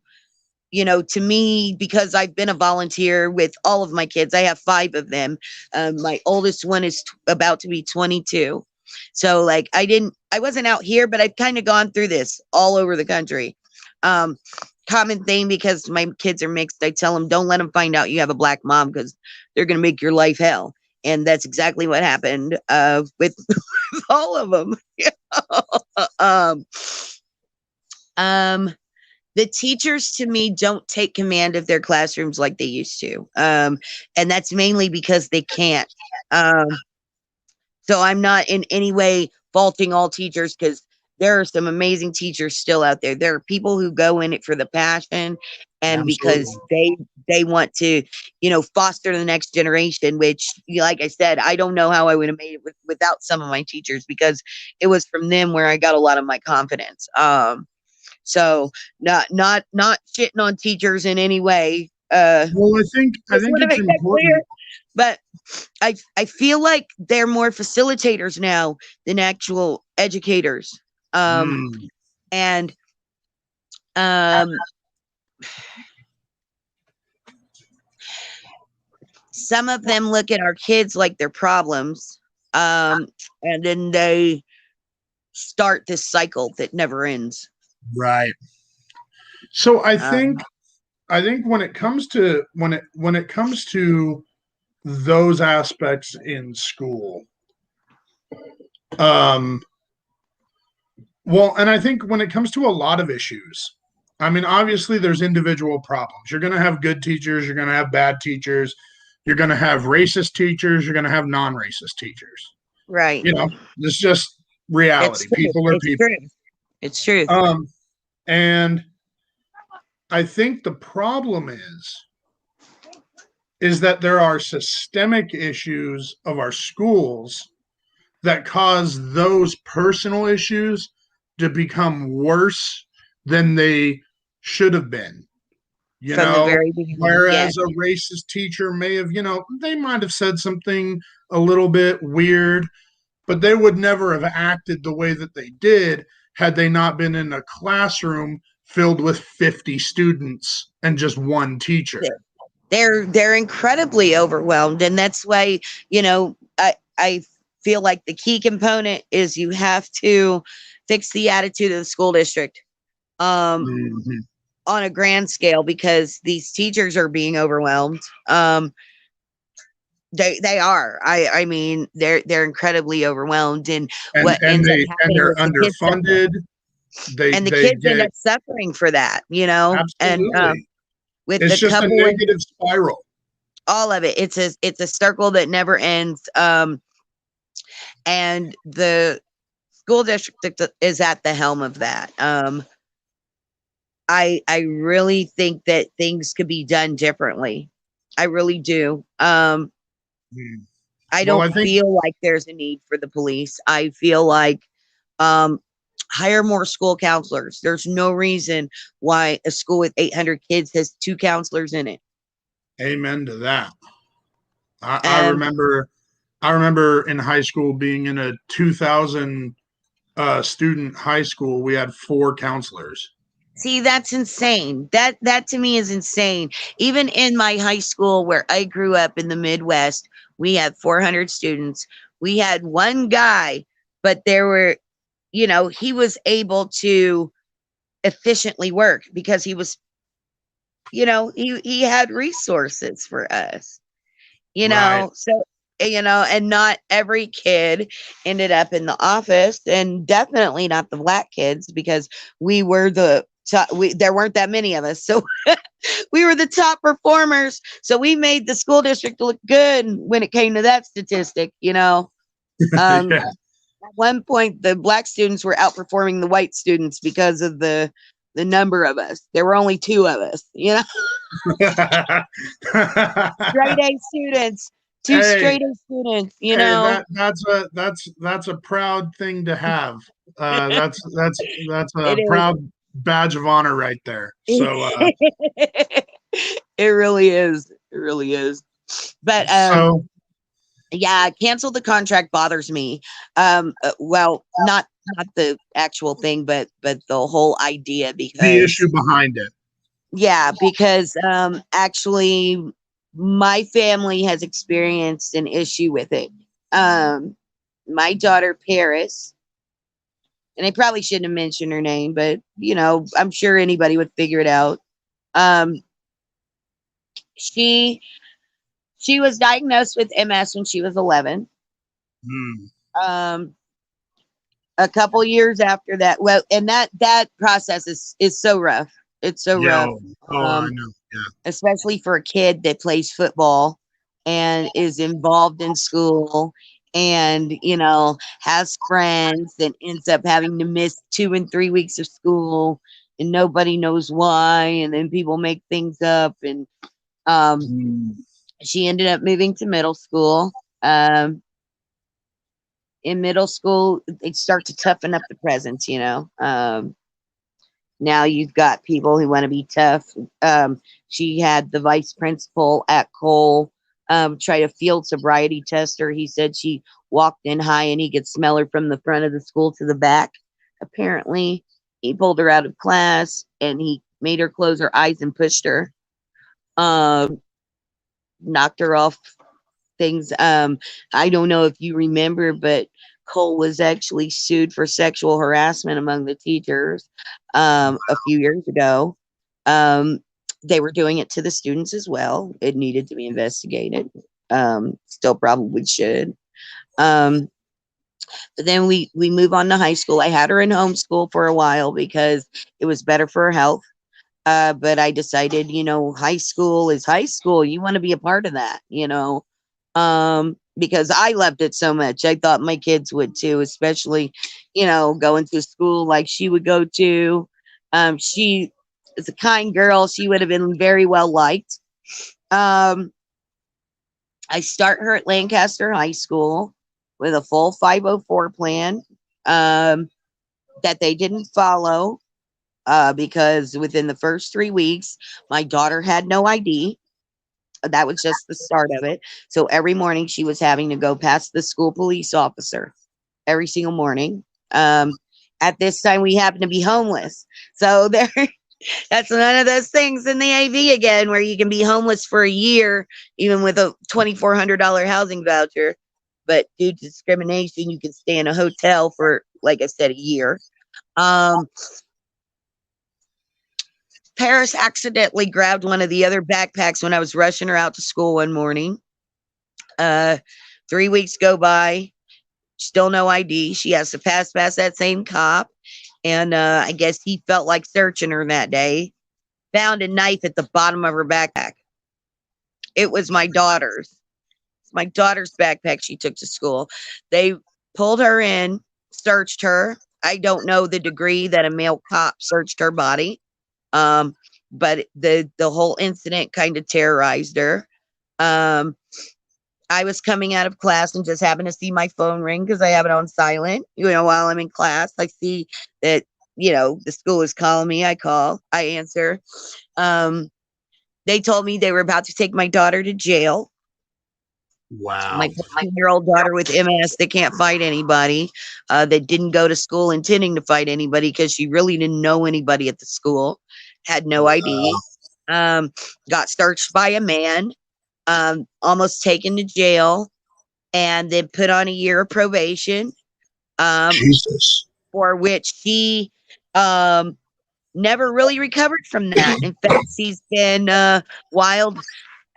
[SPEAKER 2] to me, because I've been a volunteer with all of my kids, I have 5 of them. My oldest one is about to be 22. So, like, I wasn't out here, but I've kind of gone through this all over the country. Um, Common thing, because my kids are mixed, I tell them, don't let them find out you have a Black mom, because they're going to make your life hell. And that's exactly what happened with all of them. um, um, the teachers to me don't take command of their classrooms like they used to. And that's mainly because they can't. Um, so I'm not in any way faulting all teachers, because there are some amazing teachers still out there. There are people who go in it for the passion and because
[SPEAKER 1] Absolutely.
[SPEAKER 2] they want to, foster the next generation, which, like I said, I don't know how I would have made it without some of my teachers, because it was from them where I got a lot of my confidence. So not shitting on teachers in any way.
[SPEAKER 1] Well, I
[SPEAKER 2] Just
[SPEAKER 1] think
[SPEAKER 2] want to
[SPEAKER 1] it's
[SPEAKER 2] make that clear.
[SPEAKER 1] important.
[SPEAKER 2] But I feel like they're more facilitators now than actual educators.
[SPEAKER 1] Mm,
[SPEAKER 2] And um, some of them look at our kids like they're problems. And then they start this cycle that never ends.
[SPEAKER 1] right. So
[SPEAKER 2] Um,
[SPEAKER 1] I think when it comes to when it comes to those aspects in school, um, well, and I think when it comes to a lot of issues, I mean, obviously there's individual problems. You're going to have good teachers, you're going to have bad teachers, you're going to have racist teachers, you're going to have non-racist teachers.
[SPEAKER 2] right.
[SPEAKER 1] You know, it's just
[SPEAKER 2] It's
[SPEAKER 1] reality.
[SPEAKER 2] true.
[SPEAKER 1] People are
[SPEAKER 2] It's
[SPEAKER 1] people.
[SPEAKER 2] true. It's truth.
[SPEAKER 1] Um, and I think the problem is that there are systemic issues of our schools that cause those personal issues to become worse than they should have been. You
[SPEAKER 2] From the
[SPEAKER 1] know,
[SPEAKER 2] very beginning. Yes.
[SPEAKER 1] whereas a racist teacher may have, they might have said something a little bit weird, but they would never have acted the way that they did had they not been in a classroom filled with 50 students and just one teacher.
[SPEAKER 2] They're incredibly overwhelmed, and that's why, I feel like the key component is you have to fix the attitude of the school district
[SPEAKER 1] Mm-hmm.
[SPEAKER 2] on a grand scale, because these teachers are being overwhelmed. They are. I mean, they're incredibly overwhelmed, and what ends up
[SPEAKER 1] And
[SPEAKER 2] happening
[SPEAKER 1] they're
[SPEAKER 2] is the kids
[SPEAKER 1] underfunded.
[SPEAKER 2] they end
[SPEAKER 1] Get
[SPEAKER 2] up suffering for that, and
[SPEAKER 1] absolutely.
[SPEAKER 2] with
[SPEAKER 1] It's
[SPEAKER 2] the
[SPEAKER 1] just a
[SPEAKER 2] couple of
[SPEAKER 1] negative spiral.
[SPEAKER 2] all of it, it's a circle that never ends. And the school district is at the helm of that. I really think that things could be done differently. I really do.
[SPEAKER 1] Mm.
[SPEAKER 2] I
[SPEAKER 1] Well,
[SPEAKER 2] don't
[SPEAKER 1] I think
[SPEAKER 2] feel like there's a need for the police. I feel like um, hire more school counselors. There's no reason why a school with 800 kids has 2 counselors in it.
[SPEAKER 1] amen to that. I
[SPEAKER 2] Um,
[SPEAKER 1] remember in high school being in a 2,000 student high school. We had 4 counselors.
[SPEAKER 2] See, that's insane. That to me is insane. Even in my high school where I grew up in the Midwest, we had 400 students. We had one guy, but there were, he was able to efficiently work because he was, he had resources for us,
[SPEAKER 1] Right.
[SPEAKER 2] so, and not every kid ended up in the office, and definitely not the black kids, because we were there weren't that many of us. So we were the top performers. So we made the school district look good when it came to that statistic,
[SPEAKER 1] Yeah.
[SPEAKER 2] At one point, the black students were outperforming the white students because of the number of us. There were only two of us, straight A students, two
[SPEAKER 1] Hey,
[SPEAKER 2] straight A students,
[SPEAKER 1] hey, that's a proud thing to have. That's a
[SPEAKER 2] It is.
[SPEAKER 1] proud badge of honor right there. So
[SPEAKER 2] It really is. It really is. But
[SPEAKER 1] so
[SPEAKER 2] yeah, cancel the contract bothers me. Well, not the actual thing, but the whole idea,
[SPEAKER 1] the
[SPEAKER 2] because
[SPEAKER 1] issue behind it.
[SPEAKER 2] yeah, because actually my family has experienced an issue with it. Um my daughter Paris, and I probably shouldn't have mentioned her name, but I'm sure anybody would figure it out. Um she she was diagnosed with MS when she was 11.
[SPEAKER 1] Hmm.
[SPEAKER 2] Um a couple years after that, well, and that process is so rough. It's so rough.
[SPEAKER 1] Yo, oh, I
[SPEAKER 2] Um
[SPEAKER 1] know. Yeah.
[SPEAKER 2] Especially for a kid that plays football and is involved in school, and has friends, and ends up having to miss 2 and 3 weeks of school, and nobody knows why, and then people make things up, and um
[SPEAKER 1] Hmm.
[SPEAKER 2] she ended up moving to middle school. In middle school, they start to toughen up the presence. Now you've got people who want to be tough. She had the vice principal at Cole try to field sobriety test her. He said she walked in high and he could smell her from the front of the school to the back. Apparently, he pulled her out of class and he made her close her eyes and pushed her. Um, Knocked her off things. I don't know if you remember, but Cole was actually sued for sexual harassment among the teachers a few years ago. Um, they were doing it to the students as well. It needed to be investigated. Still probably should. Um, but then we move on to high school. I had her in homeschool for a while because it was better for her health. But I decided, high school is high school. You want to be a part of that, because I loved it so much. I thought my kids would too, especially, going to school like she would go to. She is a kind girl. She would have been very well liked. Um, I start her at Lancaster High School with a full 504 plan that they didn't follow because within the first 3 weeks, my daughter had no ID. That was just the start of it. So every morning she was having to go past the school police officer every single morning. At this time, we happened to be homeless. So there, that's one of those things in the AV again, where you can be homeless for a year, even with a $2,400 housing voucher. But due to discrimination, you can stay in a hotel for, like I said, a year. Um, Paris accidentally grabbed one of the other backpacks when I was rushing her out to school one morning. 3 weeks go by, still no ID. She has to pass past that same cop. And I guess he felt like searching her that day. Found a knife at the bottom of her backpack. It was my daughter's. It's my daughter's backpack she took to school. They pulled her in, searched her. I don't know the degree that a male cop searched her body. Um, but the whole incident kind of terrorized her. Um, I was coming out of class and just happened to see my phone ring because I have it on silent. While I'm in class, I see that the school is calling me. I call, I answer. Um, they told me they were about to take my daughter to jail. My
[SPEAKER 1] Wow.
[SPEAKER 2] 14-year-old daughter with MS that can't fight anybody, that didn't go to school intending to fight anybody because she really didn't know anybody at the school, had no ID, got searched by a man, almost taken to jail, and then put on a year of probation, um,
[SPEAKER 1] Jesus.
[SPEAKER 2] for which he never really recovered from that. In fact, he's been wild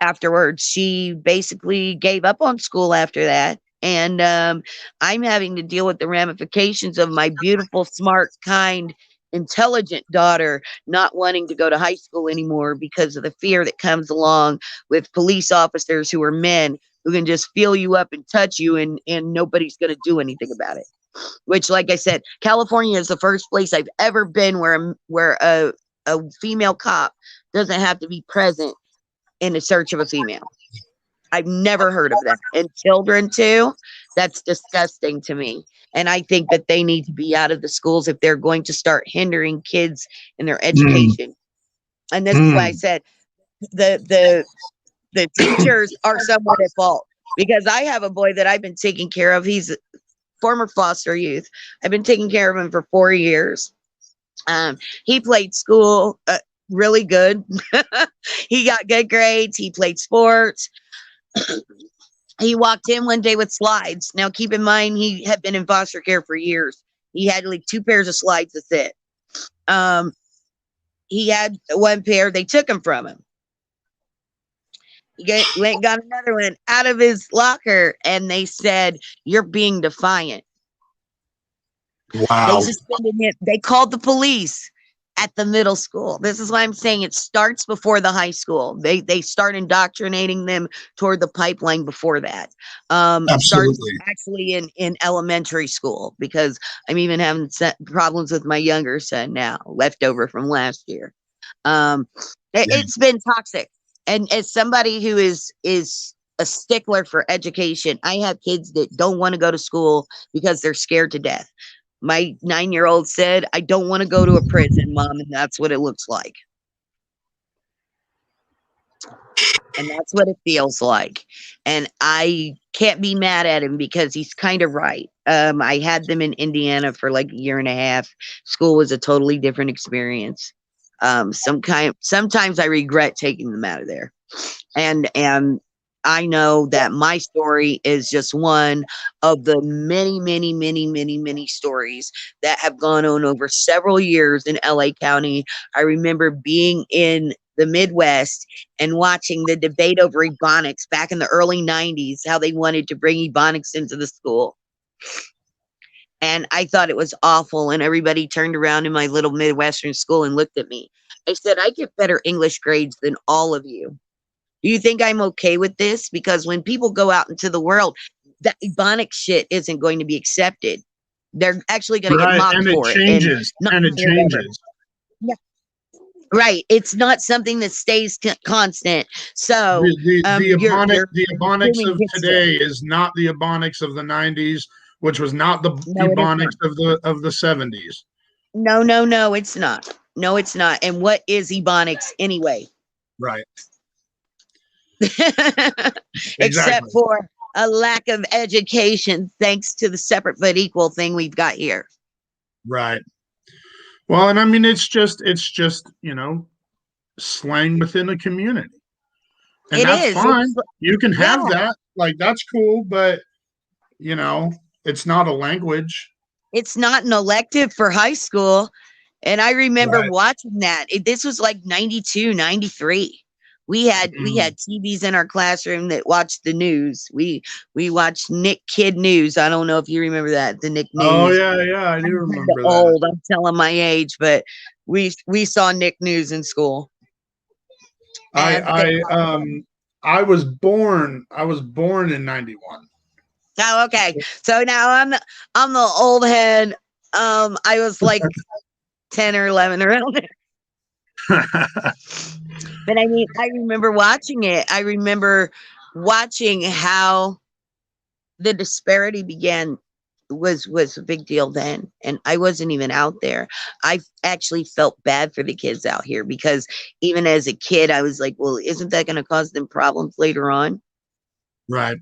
[SPEAKER 2] afterwards. She basically gave up on school after that. And I'm having to deal with the ramifications of my beautiful, smart, kind, intelligent daughter not wanting to go to high school anymore because of the fear that comes along with police officers who are men who can just feel you up and touch you, and nobody's going to do anything about it. Which, like I said, California is the first place I've ever been where a female cop doesn't have to be present in the search of a female. I've never heard of that. And children too. That's disgusting to me. And I think that they need to be out of the schools if they're going to start hindering kids in their
[SPEAKER 1] Mm,
[SPEAKER 2] education. And this is why I
[SPEAKER 1] mm.
[SPEAKER 2] said the teachers are somewhat at fault, because I have a boy that I've been taking care of. He's a former foster youth. I've been taking care of him for 4 years. He played school really good. He got good grades. He played sports. He walked in one day with slides. Now, keep in mind, he had been in foster care for years. He had like 2 pairs of slides. That's it. Um, he had one pair. They took him from him. Went and got another one out of his locker, and they said, "You're being defiant." They
[SPEAKER 1] Wow.
[SPEAKER 2] suspended him. They called the police at the middle school. This is why I'm saying it starts before the high school. They start indoctrinating them toward the pipeline before that. Starts
[SPEAKER 1] Absolutely.
[SPEAKER 2] actually in elementary school, because I'm even having problems with my younger son now, left over from last year. It's been toxic. And as somebody who is a stickler for education, I have kids that don't want to go to school because they're scared to death. My 9-year-old said, "I don't want to go to a prison, Mom," and that's what it looks like. And that's what it feels like. And I can't be mad at him because he's kind of right. I had them in Indiana for like a year and a half. School was a totally different experience. Sometimes I regret taking them out of there. And I know that my story is just one of the many, many, many, many, many stories that have gone on over several years in LA County. I remember being in the Midwest and watching the debate over Ebonics back in the early 90s, how they wanted to bring Ebonics into the school. And I thought it was awful. And everybody turned around in my little Midwestern school and looked at me. I said, "I get better English grades than all of you. Do you think I'm okay with this? Because when people go out into the world, that Ebonics shit isn't going to be accepted. They're actually going to get
[SPEAKER 1] Right.
[SPEAKER 2] mocked
[SPEAKER 1] And it
[SPEAKER 2] for it and
[SPEAKER 1] changes.
[SPEAKER 2] not
[SPEAKER 1] And it
[SPEAKER 2] heard ever."
[SPEAKER 1] changes.
[SPEAKER 2] Yeah. Right. It's not something that stays constant. So you're
[SPEAKER 1] The Ebonics
[SPEAKER 2] doing
[SPEAKER 1] of
[SPEAKER 2] good stuff.
[SPEAKER 1] today is not the Ebonics of the 90s, which was not the
[SPEAKER 2] No, it is not.
[SPEAKER 1] Ebonics of the 70s.
[SPEAKER 2] No, no, no, it's not. No, it's not. And what is Ebonics anyway?
[SPEAKER 1] Right.
[SPEAKER 2] Except
[SPEAKER 1] Exactly.
[SPEAKER 2] for a lack of education, thanks to the separate but equal thing we've got here.
[SPEAKER 1] Right. Well, and I mean it's just, slang within a community. And
[SPEAKER 2] It
[SPEAKER 1] that's
[SPEAKER 2] is.
[SPEAKER 1] fine. You can
[SPEAKER 2] Yeah,
[SPEAKER 1] have that. Like that's cool, but you know, it's not a language.
[SPEAKER 2] it's not an elective for high school. And I remember
[SPEAKER 1] Right.
[SPEAKER 2] watching that. This was like 92, 93. We had TVs in our classroom that watched the news. We watched Nick Kid News. I don't know if you remember that, the Nick
[SPEAKER 1] Oh
[SPEAKER 2] News.
[SPEAKER 1] yeah, yeah, I do
[SPEAKER 2] I'm kind of
[SPEAKER 1] remember that.
[SPEAKER 2] old. I'm telling my age, but we saw Nick News in school.
[SPEAKER 1] I
[SPEAKER 2] And
[SPEAKER 1] I was born in 91.
[SPEAKER 2] oh, okay. So now I'm the old head. I was like 10 or 11 around there. But I mean, I remember watching it. I remember watching how the disparity began was a big deal then, and I wasn't even out there. I actually felt bad for the kids out here, because even as a kid I was like, well, isn't that going to cause them problems later on?
[SPEAKER 1] Right.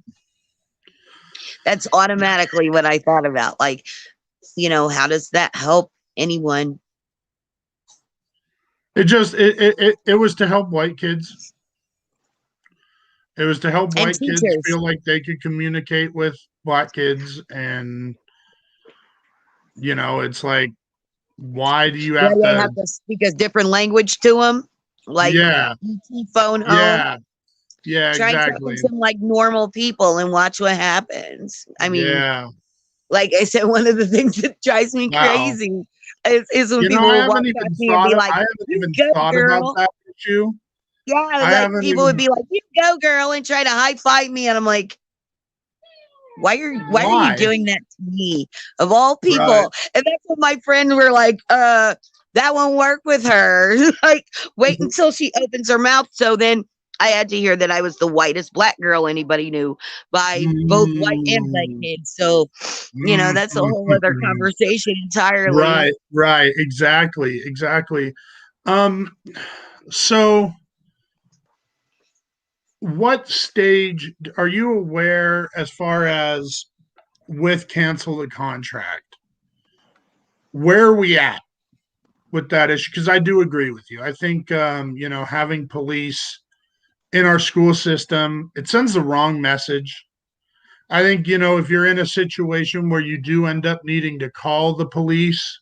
[SPEAKER 2] That's automatically what I thought about. Like, how does that help anyone?
[SPEAKER 1] It just it was to help white kids. It was to help
[SPEAKER 2] and
[SPEAKER 1] white kids
[SPEAKER 2] teachers.
[SPEAKER 1] feel like they could communicate with black kids. And, it's like, why do you
[SPEAKER 2] Yeah,
[SPEAKER 1] have
[SPEAKER 2] they
[SPEAKER 1] to?
[SPEAKER 2] have to speak a different language to them, like
[SPEAKER 1] Yeah,
[SPEAKER 2] phone home.
[SPEAKER 1] yeah, yeah,
[SPEAKER 2] Try talking
[SPEAKER 1] exactly.
[SPEAKER 2] to them like normal people and watch what happens. I mean,
[SPEAKER 1] Yeah.
[SPEAKER 2] like I said, one of the things that drives me
[SPEAKER 1] Wow.
[SPEAKER 2] crazy is when people
[SPEAKER 1] I
[SPEAKER 2] will walk
[SPEAKER 1] haven't
[SPEAKER 2] past
[SPEAKER 1] even
[SPEAKER 2] me and be like,
[SPEAKER 1] I haven't
[SPEAKER 2] "You
[SPEAKER 1] even
[SPEAKER 2] go,
[SPEAKER 1] thought about
[SPEAKER 2] girl."
[SPEAKER 1] that issue.
[SPEAKER 2] Yeah,
[SPEAKER 1] I
[SPEAKER 2] like
[SPEAKER 1] haven't
[SPEAKER 2] people would
[SPEAKER 1] even
[SPEAKER 2] be like, "You go, girl," and try to high five me, and I'm like, why are you
[SPEAKER 1] why.
[SPEAKER 2] doing that to me of all
[SPEAKER 1] Right.
[SPEAKER 2] people? And that's when my friend were like, that won't work with her. Like, wait until she opens her mouth. So then I had to hear that I was the whitest black girl anybody knew by both white and black
[SPEAKER 1] Mm,
[SPEAKER 2] kids. So,
[SPEAKER 1] mm,
[SPEAKER 2] that's a
[SPEAKER 1] mm,
[SPEAKER 2] whole
[SPEAKER 1] mm,
[SPEAKER 2] other
[SPEAKER 1] mm.
[SPEAKER 2] conversation entirely.
[SPEAKER 1] Right, right, exactly, exactly. Um, so what stage are you aware as far as with cancel the contract? Where are we at with that issue? Because I do agree with you. I think having police in our school system, it sends the wrong message. I think, if you're in a situation where you do end up needing to call the police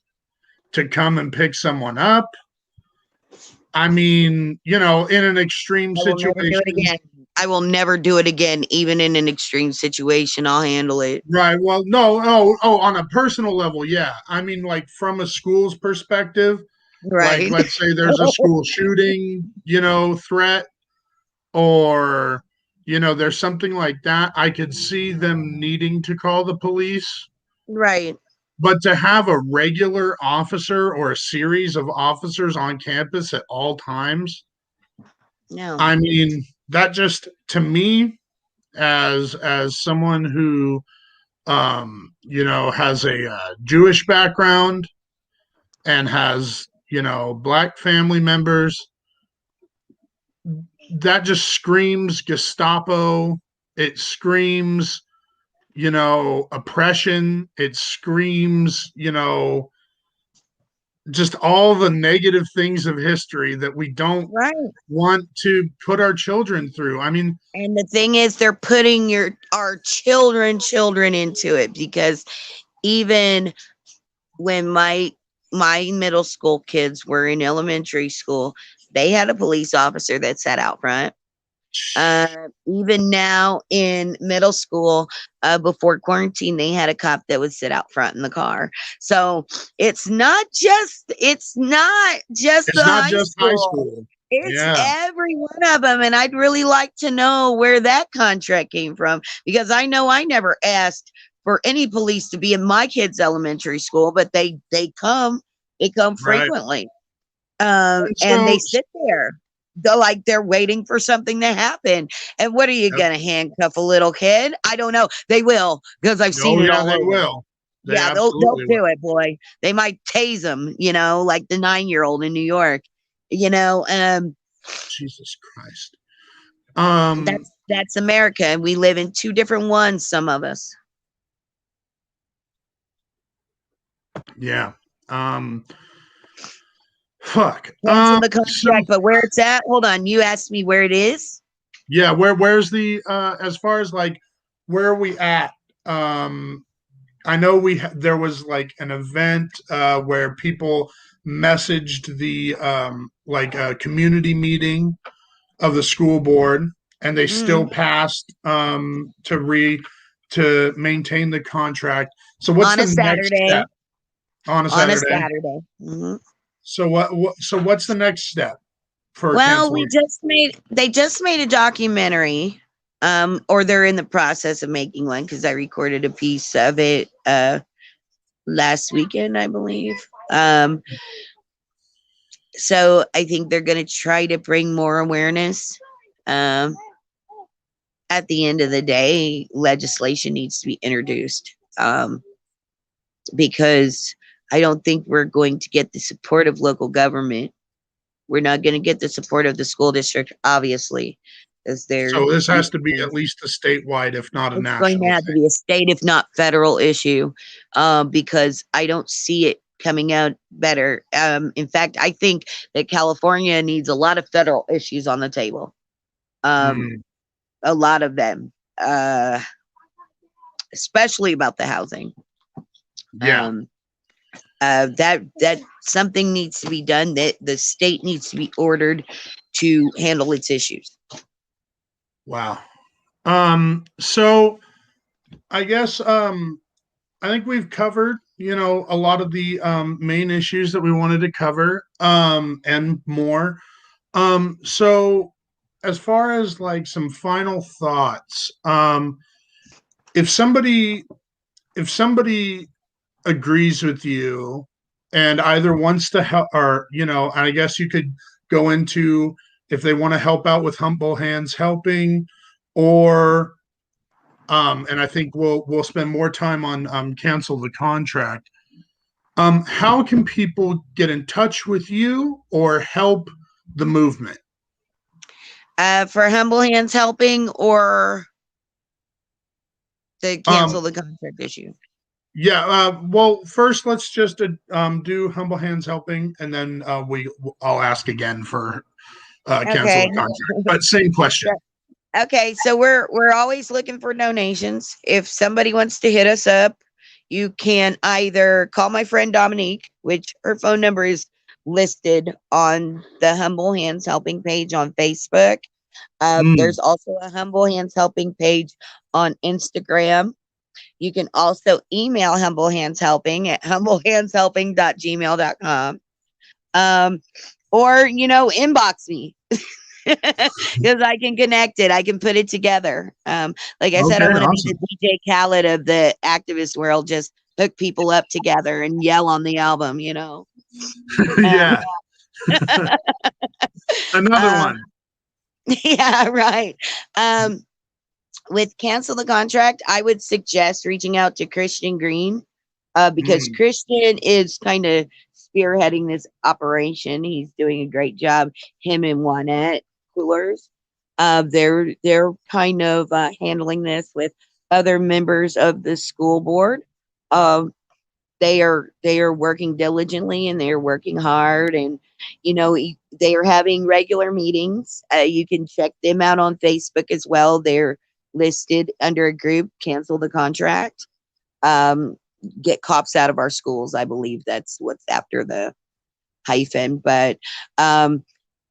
[SPEAKER 1] to come and pick someone up, I mean, in an extreme
[SPEAKER 2] I will never do it
[SPEAKER 1] situation,
[SPEAKER 2] again. I will never do it again, even in an extreme situation. I'll handle it.
[SPEAKER 1] right? Well, no, on a personal level, yeah. I mean, like from a school's perspective, like
[SPEAKER 2] Right.
[SPEAKER 1] let's say there's a school shooting, threat, or there's something like that. I could see them needing to call the police.
[SPEAKER 2] Right.
[SPEAKER 1] But to have a regular officer or a series of officers on campus at all times,
[SPEAKER 2] No.
[SPEAKER 1] I mean, that just to me, as someone who has a Jewish background and has black family members, that just screams Gestapo. It screams oppression. It screams just all the negative things of history that we don't
[SPEAKER 2] Right.
[SPEAKER 1] want to put our children through. I mean,
[SPEAKER 2] And the thing is, they're putting our children into it, because even when my middle school kids were in elementary school, they had a police officer that sat out front. Even now in middle school, before quarantine, they had a cop that would sit out front in the car. So it's not just the
[SPEAKER 1] it's not
[SPEAKER 2] high
[SPEAKER 1] just high
[SPEAKER 2] school.
[SPEAKER 1] school.
[SPEAKER 2] It's
[SPEAKER 1] Yeah,
[SPEAKER 2] every one of them. And I'd really like to know where that contract came from, because I know I never asked for any police to be in my kids' elementary school, but they come
[SPEAKER 1] right.
[SPEAKER 2] frequently.
[SPEAKER 1] And
[SPEAKER 2] And they
[SPEAKER 1] so,
[SPEAKER 2] sit there. They're waiting for something to happen. And what are you
[SPEAKER 1] yep.
[SPEAKER 2] gonna handcuff a little kid? I don't know. They will, because I've seen
[SPEAKER 1] Oh
[SPEAKER 2] it
[SPEAKER 1] yeah,
[SPEAKER 2] all
[SPEAKER 1] they
[SPEAKER 2] over.
[SPEAKER 1] will. They
[SPEAKER 2] Yeah, they'll
[SPEAKER 1] absolutely will.
[SPEAKER 2] do it, boy. They might tase them, like the 9-year-old in New York. You know, um,
[SPEAKER 1] Jesus Christ. Um,
[SPEAKER 2] that's America, and we live in two different ones. Some of us.
[SPEAKER 1] yeah. Um, fuck.
[SPEAKER 2] Cancel the
[SPEAKER 1] So
[SPEAKER 2] contract, but where it's at? Hold on. You asked me where it is.
[SPEAKER 1] yeah, where's the as far as like where are we at? Um, I know there was like an event where people messaged the like a community meeting of the school board, and they still
[SPEAKER 2] Mm,
[SPEAKER 1] passed to maintain the contract. So what's
[SPEAKER 2] on
[SPEAKER 1] the
[SPEAKER 2] a
[SPEAKER 1] next
[SPEAKER 2] Saturday.
[SPEAKER 1] step on a
[SPEAKER 2] On a
[SPEAKER 1] Saturday?
[SPEAKER 2] Saturday. Mhm.
[SPEAKER 1] So so what's the next step for
[SPEAKER 2] Well,
[SPEAKER 1] cancellation?
[SPEAKER 2] they just made a documentary, or they're in the process of making one, because I recorded a piece of it last weekend, I believe. So I think they're gonna try to bring more awareness. Um, at the end of the day, legislation needs to be introduced. Because I don't think we're going to get the support of local government. We're not going to get the support of the school district, obviously, as they're
[SPEAKER 1] So this has to be
[SPEAKER 2] doing.
[SPEAKER 1] at least a statewide, if not a
[SPEAKER 2] It's going to
[SPEAKER 1] national
[SPEAKER 2] have to
[SPEAKER 1] thing.
[SPEAKER 2] be a state, if not federal, issue, because I don't see it coming out better. In fact, I think that California needs a lot of federal issues on the table. Um,
[SPEAKER 1] Mm,
[SPEAKER 2] a lot of them, especially about the housing.
[SPEAKER 1] Yeah.
[SPEAKER 2] That something needs to be done, that the state needs to be ordered to handle its issues.
[SPEAKER 1] Wow. So I guess I think we've covered, a lot of the main issues that we wanted to cover, and more. So as far as like some final thoughts, if somebody if somebody agrees with you and either wants to help, or I guess you could go into if they want to help out with Humble Hands Helping, or and I think we'll spend more time on cancel the contract. How can people get in touch with you or help the movement?
[SPEAKER 2] For Humble Hands Helping or to cancel
[SPEAKER 1] Um,
[SPEAKER 2] the contract issue?
[SPEAKER 1] yeah. Well, first let's just do Humble Hands Helping, and then I'll ask again for cancel
[SPEAKER 2] Okay.
[SPEAKER 1] the contract. But same question.
[SPEAKER 2] Okay, so we're always looking for donations. If somebody wants to hit us up, you can either call my friend Dominique, which her phone number is listed on the Humble Hands Helping page on Facebook.
[SPEAKER 1] Mm.
[SPEAKER 2] There's also a Humble Hands Helping page on Instagram. You can also email Humble Hands Helping at humblehandshelping.gmail.com. Or, inbox me because I can connect it. I can put it together. Like I said,
[SPEAKER 1] Okay,
[SPEAKER 2] I want to be the
[SPEAKER 1] awesome.
[SPEAKER 2] DJ Khaled of the activist world, just hook people up together and yell on the album. Um,
[SPEAKER 1] Yeah, another
[SPEAKER 2] um,
[SPEAKER 1] one.
[SPEAKER 2] yeah, right. Um, with cancel the contract, I would suggest reaching out to Christian Green, because
[SPEAKER 1] Mm.
[SPEAKER 2] Christian is kind of spearheading this operation. He's doing a great job. Him and Juanette Coolers, they're kind of handling this with other members of the school board. Um, they are working diligently and they are working hard, and they are having regular meetings. You can check them out on Facebook as well. They're listed under a group, cancel the contract. um, get cops out of our schools, I believe that's what's after the hyphen. But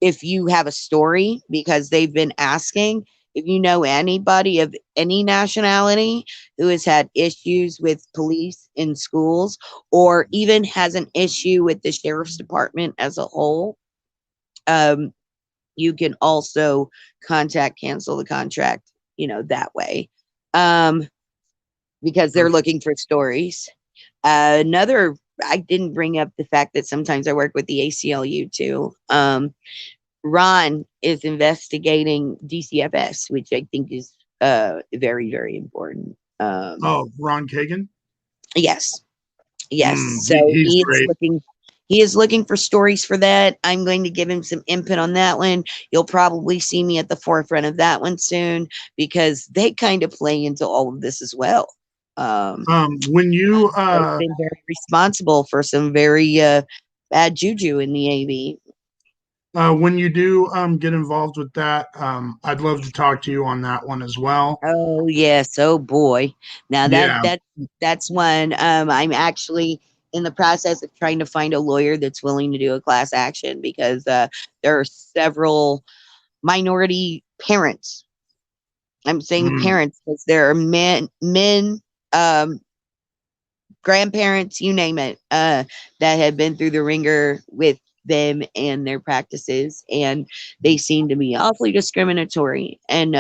[SPEAKER 2] if you have a story, because they've been asking, if you know anybody of any nationality who has had issues with police in schools, or even has an issue with the sheriff's department as a whole, um, you can also contact cancel the contract, that way, um, because they're
[SPEAKER 1] Perfect.
[SPEAKER 2] looking for stories. Another, I didn't bring up the fact that sometimes I work with the ACLU too. Ron is investigating DCFS, which I think is very, very important.
[SPEAKER 1] Oh, Ron Kagan.
[SPEAKER 2] Yes, yes. So
[SPEAKER 1] He's great.
[SPEAKER 2] he is looking for stories for that. I'm going to give him some input on that one. You'll probably see me at the forefront of that one soon, because they kind of play into all of this as well.
[SPEAKER 1] When you
[SPEAKER 2] They've been very responsible for some very bad juju in the AV.
[SPEAKER 1] when you do get involved with that, I'd love to talk to you on that one as well.
[SPEAKER 2] Oh yes, oh boy. Now
[SPEAKER 1] Yeah.
[SPEAKER 2] that's one. I'm actually in the process of trying to find a lawyer that's willing to do a class action, because there are several minority parents. I'm saying
[SPEAKER 1] Mm.
[SPEAKER 2] parents because there are men, um, grandparents, you name it, that have been through the ringer with them and their practices, and they seem to be awfully discriminatory. And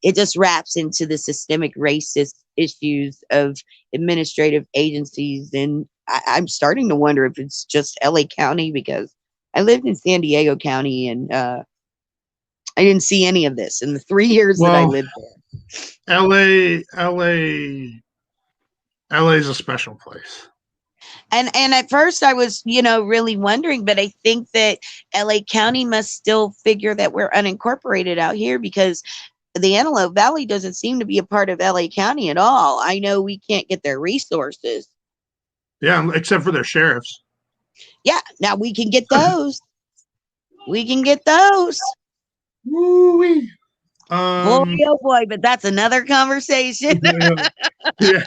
[SPEAKER 2] it just wraps into the systemic racist issues of administrative agencies. And I'm starting to wonder if it's just LA County, because I lived in San Diego County, and I didn't see any of this in the 3 years that I
[SPEAKER 1] Well,
[SPEAKER 2] lived there.
[SPEAKER 1] LA is a special place.
[SPEAKER 2] And at first I was, really wondering, but I think that LA County must still figure that we're unincorporated out here, because the Antelope Valley doesn't seem to be a part of LA County at all. I know we can't get their resources.
[SPEAKER 1] Yeah, except for their sheriffs.
[SPEAKER 2] Yeah, now we can get those. We can get those.
[SPEAKER 1] Woo-wee.
[SPEAKER 2] Boy,
[SPEAKER 1] Um,
[SPEAKER 2] oh boy, but that's another conversation.
[SPEAKER 1] yeah.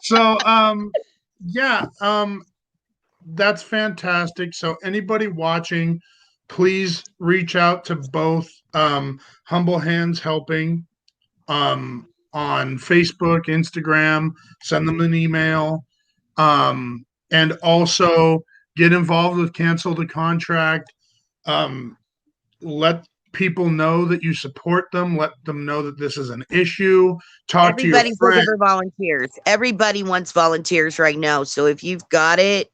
[SPEAKER 1] So, yeah, that's fantastic. So, anybody watching, please reach out to both Humble Hands Helping on Facebook, Instagram, send them an email, and also get involved with Cancel the Contract. Let people know that you support them. Let them know that this is an issue. Talk to your
[SPEAKER 2] Everybody's looking
[SPEAKER 1] friend.
[SPEAKER 2] for volunteers. Everybody wants volunteers right now. So if you've got it,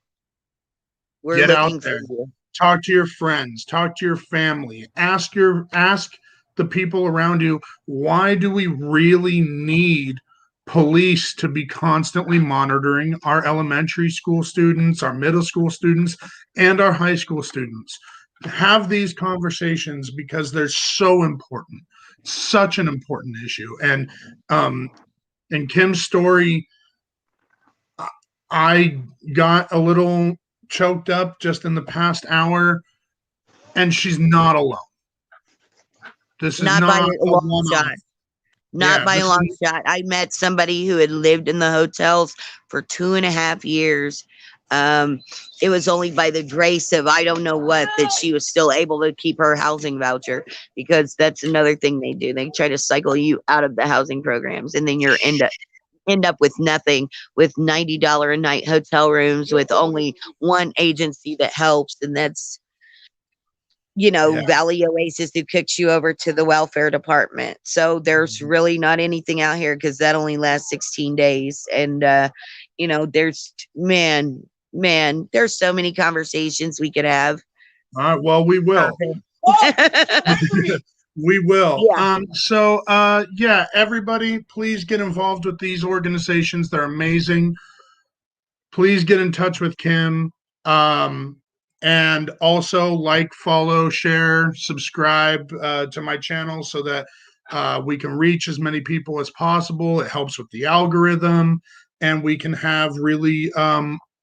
[SPEAKER 2] we're
[SPEAKER 1] Get out
[SPEAKER 2] looking for
[SPEAKER 1] there.
[SPEAKER 2] you.
[SPEAKER 1] Talk to your friends. Talk to your family. Ask the people around you, why do we really need police to be constantly monitoring our elementary school students, our middle school students, and our high school students? Have these conversations because they're so important. Such an important issue. And in Kim's story, I got a little choked up just in the past hour, and she's not alone. This is
[SPEAKER 2] Not by
[SPEAKER 1] not
[SPEAKER 2] a
[SPEAKER 1] a
[SPEAKER 2] long
[SPEAKER 1] one
[SPEAKER 2] shot.
[SPEAKER 1] off.
[SPEAKER 2] Not
[SPEAKER 1] Yeah,
[SPEAKER 2] by a
[SPEAKER 1] this
[SPEAKER 2] long
[SPEAKER 1] is,
[SPEAKER 2] shot. I met somebody who had lived in the hotels for 2.5 years. Um, it was only by the grace of I don't know what that she was still able to keep her housing voucher, because that's another thing they do. They try to cycle you out of the housing programs, and then you're end up with nothing, with $90 a night hotel rooms with only one agency that helps, and that's
[SPEAKER 1] yeah.
[SPEAKER 2] Valley Oasis, who kicks you over to the welfare department. So there's really not anything out here because that only lasts 16 days. And, there's, man, there's so many conversations we could have.
[SPEAKER 1] All right. Well, we will. We will.
[SPEAKER 2] Yeah.
[SPEAKER 1] Yeah, everybody, please get involved with these organizations. They're amazing. Please get in touch with Kim. Um, and also like, follow, share, subscribe to my channel so that we can reach as many people as possible. It helps with the algorithm, and we can have really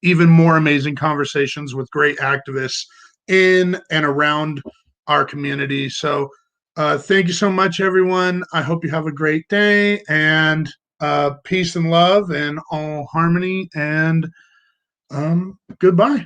[SPEAKER 1] even more amazing conversations with great activists in and around our community. So, thank you so much, everyone. I hope you have a great day, and peace and love and all harmony, and goodbye.